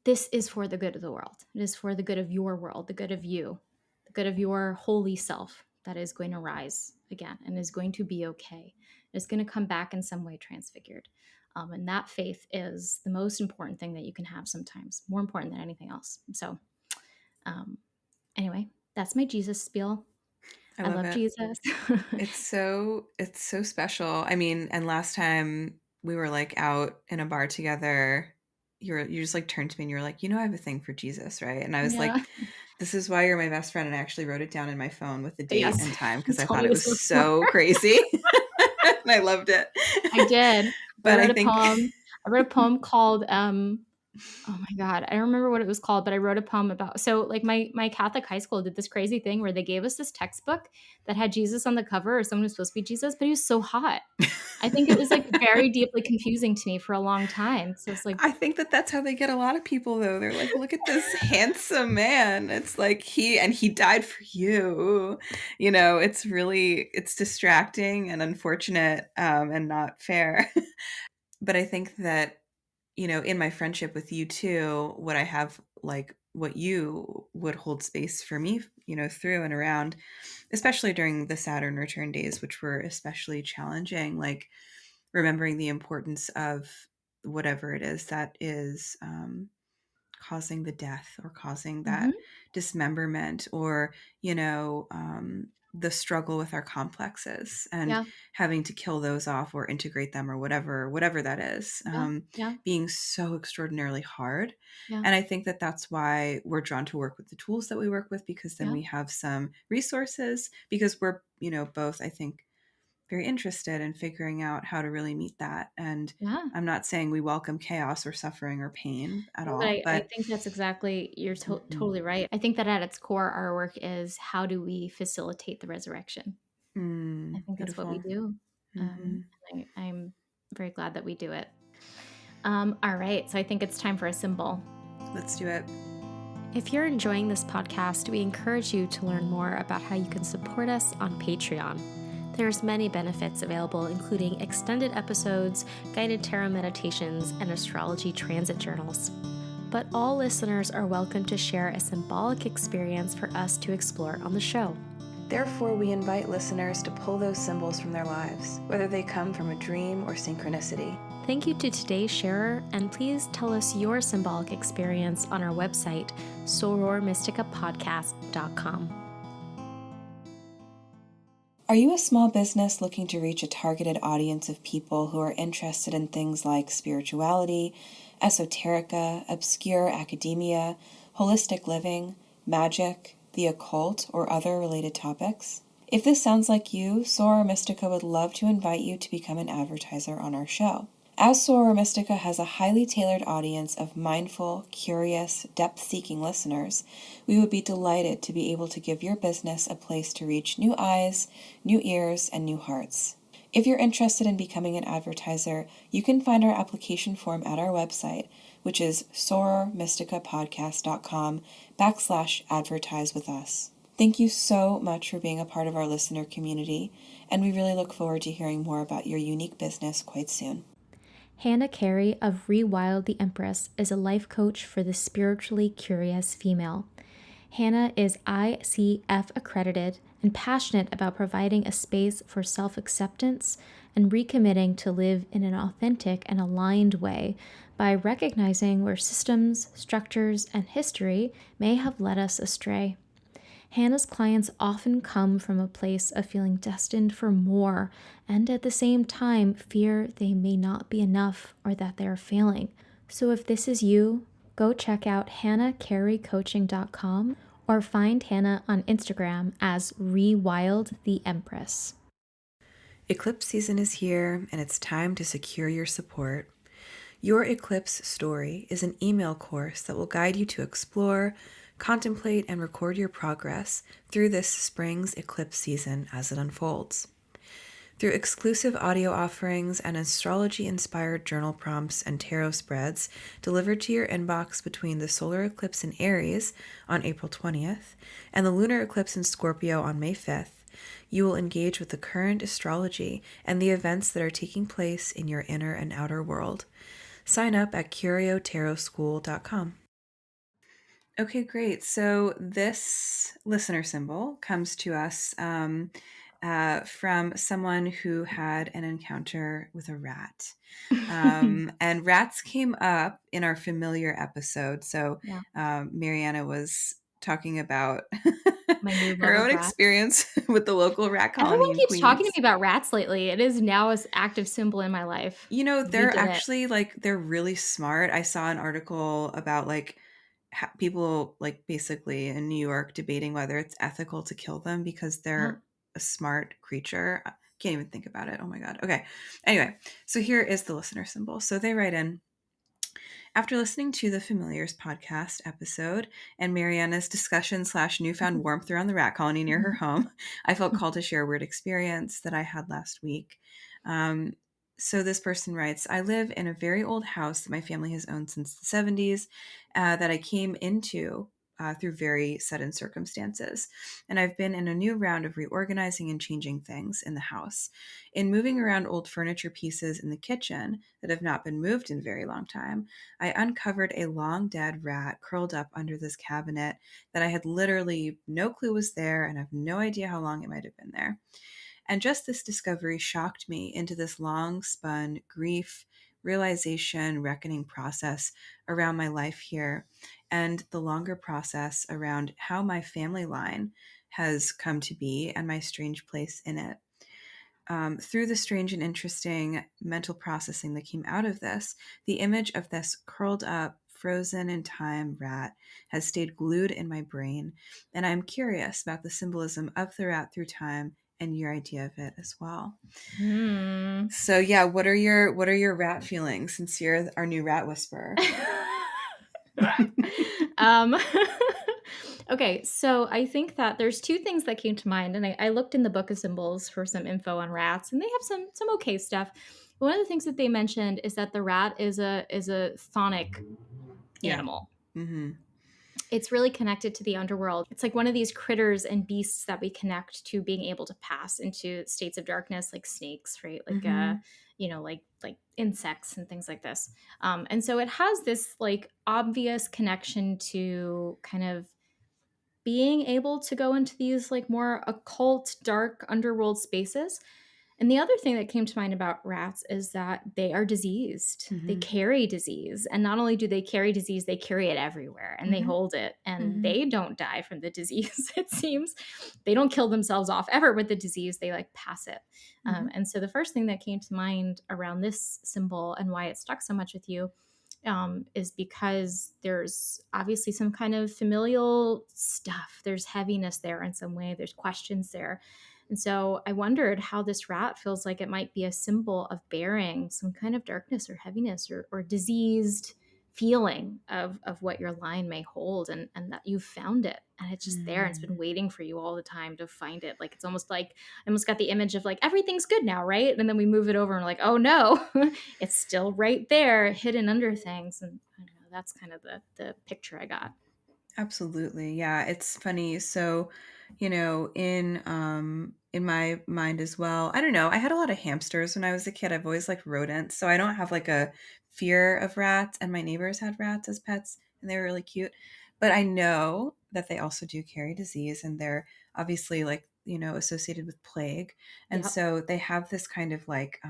this is for the good of the world. It is for the good of your world, the good of you, the good of your holy self that is going to rise again and is going to be okay. It's going to come back in some way transfigured. And that faith is the most important thing that you can have sometimes, more important than anything else. So anyway, that's my Jesus spiel. I love Jesus. It's so special. I mean, and last time we were like out in a bar together, you just like turned to me and you were like, I have a thing for Jesus, right? And I was like, this is why you're my best friend. And I actually wrote it down in my phone with the date and time because I thought it was so crazy. And I loved it. I did. But I wrote a poem called oh my God, I don't remember what it was called, but I wrote a poem about, so like my Catholic high school did this crazy thing where they gave us this textbook that had Jesus on the cover, or someone who was supposed to be Jesus, but he was so hot. I think it was like very deeply confusing to me for a long time. So it's like, I think that's how they get a lot of people though. They're like, look at this handsome man. It's like he died for you. It's distracting and unfortunate and not fair. But I think that, in my friendship with you too, what I have, like what you would hold space for me, through and around, especially during the Saturn return days, which were especially challenging, like remembering the importance of whatever it is that is causing the death or causing that dismemberment, or, the struggle with our complexes and having to kill those off or integrate them or whatever that is, being so extraordinarily hard. And I think that that's why we're drawn to work with the tools that we work with, because then we have some resources, because we're, both, I think, very interested in figuring out how to really meet that. And I'm not saying we welcome chaos or suffering or pain at all. But I think that's exactly, you're totally right. I think that at its core, our work is how do we facilitate the resurrection? I think that's what we do. I'm very glad that we do it. All right. So I think it's time for a symbol. Let's do it. If you're enjoying this podcast, we encourage you to learn more about how you can support us on Patreon. There's many benefits available, including extended episodes, guided tarot meditations, and astrology transit journals. but all listeners are welcome to share a symbolic experience for us to explore on the show. Therefore, we invite listeners to pull those symbols from their lives, whether they come from a dream or synchronicity. Thank you to today's sharer, and please tell us your symbolic experience on our website, sorormysticapodcast.com. Are you a small business looking to reach a targeted audience of people who are interested in things like spirituality, esoterica, obscure academia, holistic living, magic, the occult, or other related topics? If this sounds like you, Soror Mystica would love to invite you to become an advertiser on our show. As Soror Mystica has a highly tailored audience of mindful, curious, depth-seeking listeners, we would be delighted to be able to give your business a place to reach new eyes, new ears, and new hearts. If you're interested in becoming an advertiser, you can find our application form at our website, which is sorormysticapodcast.com/advertise with us. Thank you so much for being a part of our listener community, and we really look forward to hearing more about your unique business quite soon. Hannah Carey of Rewild the Empress is a life coach for the spiritually curious female. Hannah is ICF accredited and passionate about providing a space for self-acceptance and recommitting to live in an authentic and aligned way by recognizing where systems, structures, and history may have led us astray. Hannah's clients often come from a place of feeling destined for more and at the same time fear they may not be enough or that they are failing. So if this is you, go check out hannahcareycoaching.com or find Hannah on Instagram as Rewild the Empress. Eclipse season is here, and it's time to secure your support. Your Eclipse Story is an email course that will guide you to explore, contemplate, and record your progress through this spring's eclipse season as it unfolds. Through exclusive audio offerings and astrology-inspired journal prompts and tarot spreads delivered to your inbox between the solar eclipse in Aries on April 20th and the lunar eclipse in Scorpio on May 5th, you will engage with the current astrology and the events that are taking place in your inner and outer world. Sign up at CurioTarotSchool.com. Okay, great. So this listener symbol comes to us from someone who had an encounter with a rat. And rats came up in our familiar episode. So Mariana was talking about her own experience with the local rat colony. Everyone keeps talking to me about rats lately. It is now an active symbol in my life. You know, they're actually they're really smart. I saw an article about people basically in New York debating whether it's ethical to kill them because they're a smart creature. I can't even think about it. Oh my God. Okay. Anyway, so here is the listener symbol. So they write in, after listening to the Familiars podcast episode and Mariana's discussion / newfound warmth around the rat colony near her home, I felt called to share a weird experience that I had last week. So this person writes, I live in a very old house that my family has owned since the 70s that I came into through very sudden circumstances. And I've been in a new round of reorganizing and changing things in the house. In moving around old furniture pieces in the kitchen that have not been moved in a very long time, I uncovered a long dead rat curled up under this cabinet that I had literally no clue was there and have no idea how long it might have been there. And just this discovery shocked me into this long-spun grief, realization, reckoning process around my life here, and the longer process around how my family line has come to be and my strange place in it. Through the strange and interesting mental processing that came out of this, the image of this curled up, frozen in time rat has stayed glued in my brain, and I'm curious about the symbolism of the rat through time and your idea of it as well. So yeah, what are your rat feelings since you're our new rat whisperer? Okay, so I think that there's two things that came to mind, and I looked in the Book of Symbols for some info on rats, and they have some okay stuff. One of the things that they mentioned is that the rat is a chthonic animal. Mm-hmm. It's really connected to the underworld. It's like one of these critters and beasts that we connect to being able to pass into states of darkness, like snakes, right? Like, Mm-hmm. like insects and things like this. And so it has this like obvious connection to kind of being able to go into these like more occult, dark underworld spaces. And the other thing that came to mind about rats is that they are diseased. They Mm-hmm. carry disease. And not only do they carry disease, they carry it everywhere and they Mm-hmm. hold it. And Mm-hmm. they don't die from the disease, it seems. They don't kill themselves off ever with the disease, they like pass it. Mm-hmm. And so the first thing that came to mind around this symbol and why it stuck so much with you is because there's obviously some kind of familial stuff. There's heaviness there in some way, there's questions there. And so I wondered how this rat feels like it might be a symbol of bearing some kind of darkness or heaviness or diseased feeling of what your line may hold, and that you found it and it's just there and it's been waiting for you all the time to find it. Like it's almost like I almost got the image of like everything's good now, right? And then we move it over and we're like, oh no, it's still right there hidden under things. And I don't know, that's kind of the picture I got. Absolutely. Yeah, it's funny. So, in my mind as well, I don't know, I had a lot of hamsters when I was a kid. I've always liked rodents. So I don't have like a fear of rats, and my neighbors had rats as pets and they were really cute. But I know that they also do carry disease and they're obviously like, associated with plague. And Yep. so they have this kind of like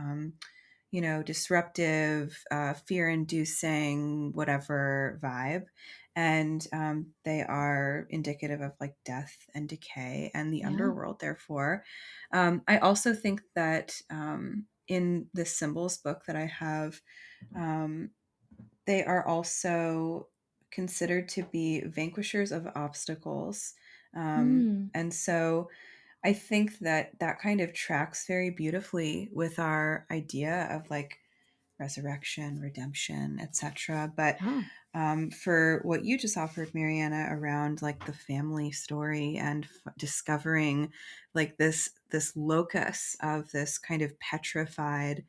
disruptive, fear inducing, whatever vibe. And they are indicative of like death and decay and the Yeah. underworld, therefore. I also think that in the symbols book that I have, um, they are also considered to be vanquishers of obstacles. Mm. And so I think that that kind of tracks very beautifully with our idea of like resurrection, redemption, etc. But Yeah. for what you just offered, Mariana, around like the family story and discovering like this locus of this kind of petrified,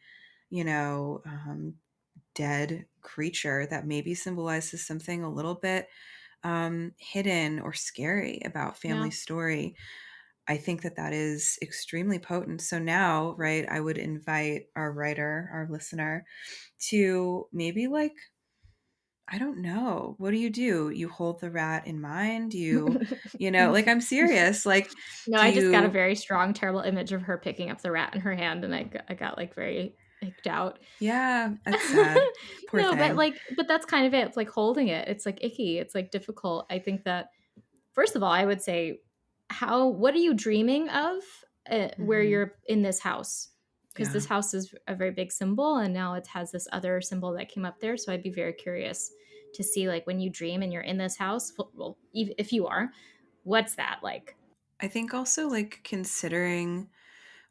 you know, um, dead creature that maybe symbolizes something a little bit hidden or scary about Yeah. family story. I think that that is extremely potent. So now, right, I would invite our writer, our listener, to maybe like, I don't know, what do? You hold the rat in mind? Like I'm serious. Like, No, do I just got a you, very strong, terrible image of her picking up the rat in her hand, and I got like very icked out. yeah, that's sad. Poor No, thing. but that's kind of it. It's like holding it. It's like icky. It's like difficult. I think that first of all, I would say, what are you dreaming of where Hmm. you're in this house? Because Yeah. this house is a very big symbol, and now it has this other symbol that came up there. So I'd be very curious to see like when you dream and you're in this house. Well, if you are, what's that like? I think also like considering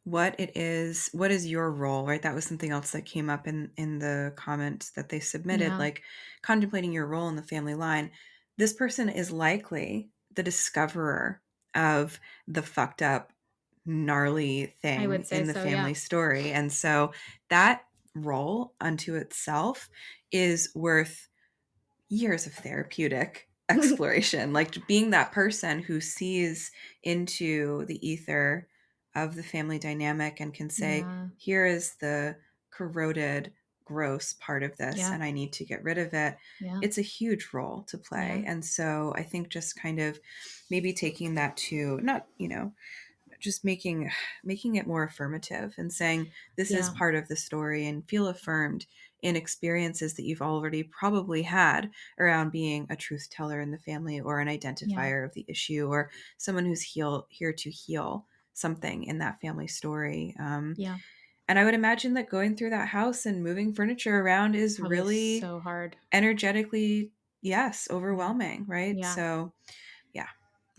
what is your role, right? That was something else that came up in the comments that they submitted, Yeah, like contemplating your role in the family line. This person is likely the discoverer of the fucked up gnarly I thing would say in the so. Yeah, family story, and so that role unto itself is worth years of therapeutic exploration, like being that person who sees into the ether of the family dynamic and can say, yeah, here is the corroded, gross part of this, yeah, and I need to get rid of it. yeah, It's a huge role to yeah, play. And so I think just kind of maybe taking that to not, just making it more affirmative and saying this is yeah, part of the story and feel affirmed in experiences that you've already probably had around being a truth teller in the family or an yeah, identifier of the issue or someone who's here to heal something in that family story. yeah. And I would imagine that going through that house and moving furniture around is Probably really so hard. energetically, yes, Yeah, overwhelming, right? yeah. So yeah,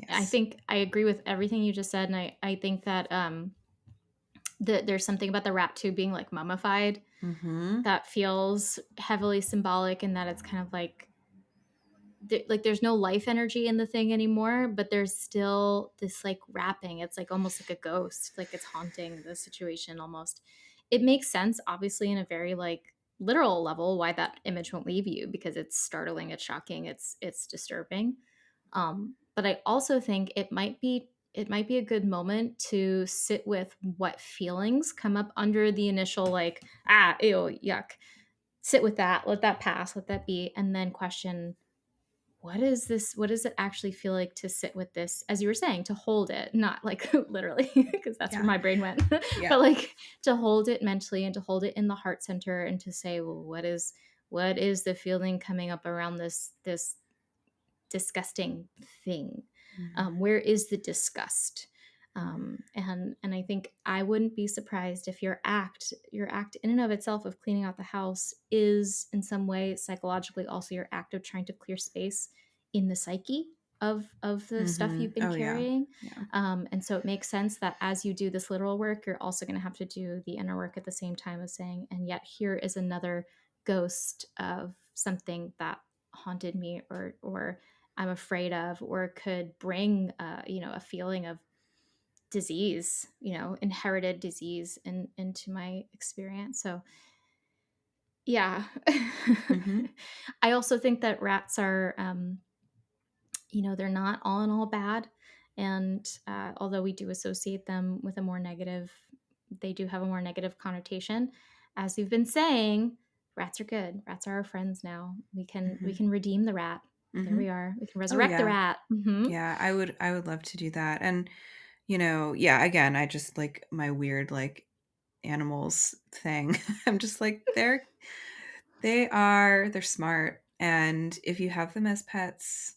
I yes. think I agree with everything you just said, and I think that there's something about the rat too being like mummified Mm-hmm. that feels heavily symbolic, and that it's kind of like there's no life energy in the thing anymore, but there's still this like wrapping. It's like almost like a ghost, like it's haunting the situation almost. It makes sense, obviously, in a very like literal level why that image won't leave you, because it's startling, it's shocking, it's disturbing. But I also think it might be a good moment to sit with what feelings come up under the initial like, ew, yuck. Sit with that, let that pass, let that be, and then question, what is this? What does it actually feel like to sit with this? As you were saying, to hold it, not like literally, because that's where my brain went, but like to hold it mentally and to hold it in the heart center and to say, well, what is the feeling coming up around this disgusting thing? Where is the disgust? And I think I wouldn't be surprised if your act in and of itself of cleaning out the house is in some way psychologically also your act of trying to clear space in the psyche of the stuff you've been carrying. And so it makes sense that as you do this literal work, you're also going to have to do the inner work at the same time as saying, and yet here is another ghost of something that haunted me or I'm afraid of, or could bring a feeling of disease, inherited disease into my experience. So yeah. I also think that rats are they're not all in all bad, and although we do associate them with they do have a more negative connotation. As we've been saying, rats are good. Rats are our friends now. We can redeem the rat. There we are. We can resurrect the rat. Yeah, I would love to do that. And again, I just like my weird like animals thing. I'm just like they're smart, and if you have them as pets,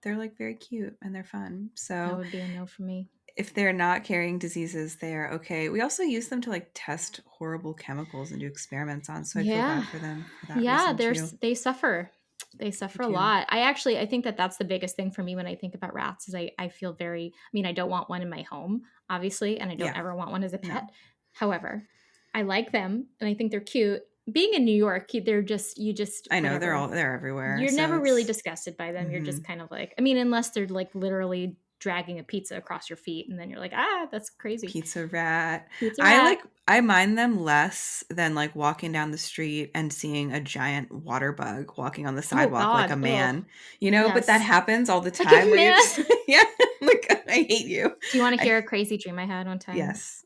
they're like very cute and they're fun. So that would be a no for me. If they're not carrying diseases, they are okay. We also use them to like test horrible chemicals and do experiments on. So I feel bad for them for that reason too. They suffer. They suffer a lot. I think that that's the biggest thing for me when I think about rats is I feel I don't want one in my home, obviously, and I don't ever want one as a pet. No. However, I like them and I think they're cute. Being in New York, they're just I know they're everywhere. You're never really disgusted by them. You're just kind of like, unless they're like literally dragging a pizza across your feet, and then you're like, that's crazy. Pizza rat. I mind them less than like walking down the street and seeing a giant water bug walking on the sidewalk like a man. Yes. But that happens all the time. Like where like I hate you. Do you want to hear a crazy dream I had one time? Yes.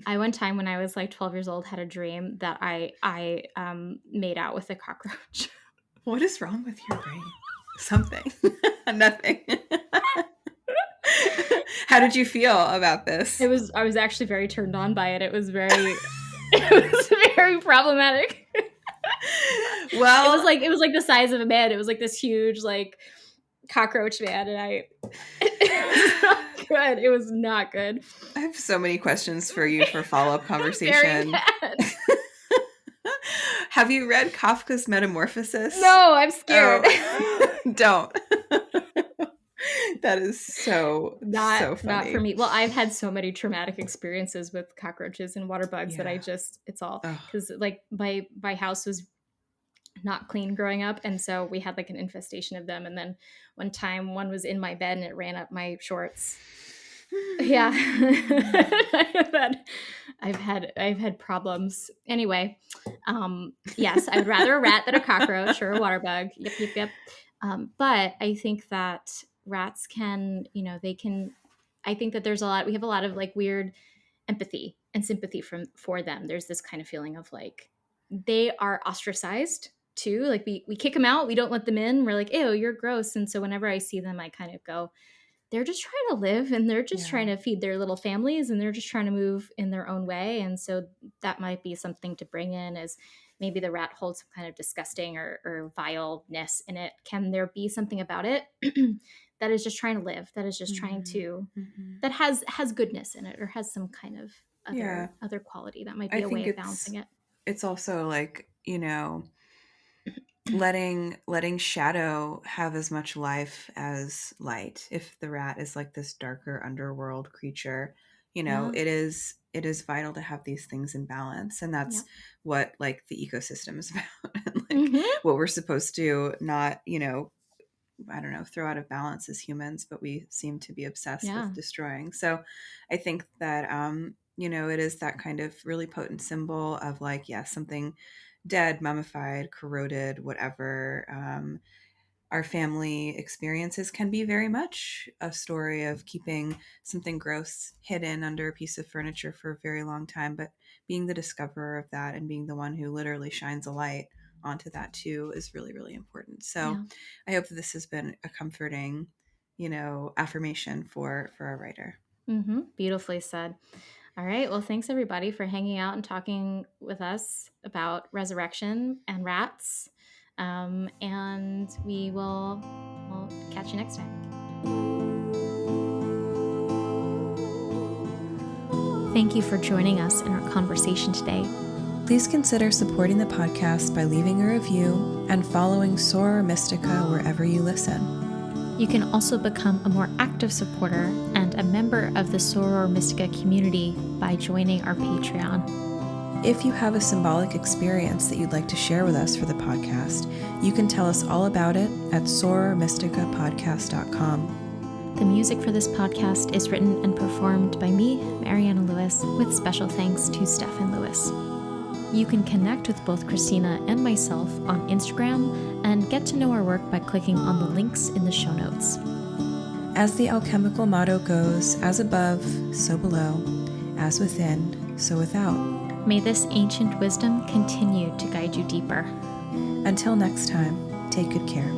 I one time when I was like 12 years old had a dream that I made out with a cockroach. What is wrong with your brain? Something. Nothing. How did you feel about this? I was actually very turned on by it. It was very problematic. Well, it was like the size of a man. It was like this huge like cockroach man, and it was not good. I have so many questions for you for follow-up conversation. Have you read Kafka's Metamorphosis? No, I'm scared. Oh, don't. That is so funny. Not for me. Well, I've had so many traumatic experiences with cockroaches and water bugs that it's all because like my house was not clean growing up, and so we had like an infestation of them. And then one time one was in my bed and it ran up my shorts. Yeah. I've had problems. Anyway, yes, I would rather a rat than a cockroach or a water bug. Yep. But I think that rats can, I think that we have a lot of like weird empathy and sympathy for them. There's this kind of feeling of like, they are ostracized too. Like we kick them out. We don't let them in. We're like, ew, you're gross. And so whenever I see them, I kind of go, they're just trying to live and they're just trying to feed their little families and they're just trying to move in their own way. And so that might be something to bring in, as maybe the rat holds some kind of disgusting or vileness in it. Can there be something about it that is just trying to live, that is just trying to, that has goodness in it or has some kind of other quality that might be a way of balancing it? It's also like, letting shadow have as much life as light. If the rat is like this darker underworld creature, it is vital to have these things in balance. And that's what like the ecosystem is about. And like what we're supposed to not, I don't know, throw out of balance as humans, but we seem to be obsessed with destroying. So I think that, it is that kind of really potent symbol of like, something dead, mummified, corroded, whatever. our family experiences can be very much a story of keeping something gross hidden under a piece of furniture for a very long time, but being the discoverer of that and being the one who literally shines a light onto that too is really, really important. So I hope that this has been a comforting, affirmation for our writer. Mm-hmm. Beautifully said. All right. Well, thanks everybody for hanging out and talking with us about resurrection and rats. And we'll catch you next time. Thank you for joining us in our conversation today. Please consider supporting the podcast by leaving a review and following Soror Mystica wherever you listen. You can also become a more active supporter and a member of the Soror Mystica community by joining our Patreon. If you have a symbolic experience that you'd like to share with us for the podcast, you can tell us all about it at sorormysticapodcast.com. The music for this podcast is written and performed by me, Mariana Lewis, with special thanks to Stefan Lewis. You can connect with both Christina and myself on Instagram and get to know our work by clicking on the links in the show notes. As the alchemical motto goes, as above, so below, as within, so without. May this ancient wisdom continue to guide you deeper. Until next time, take good care.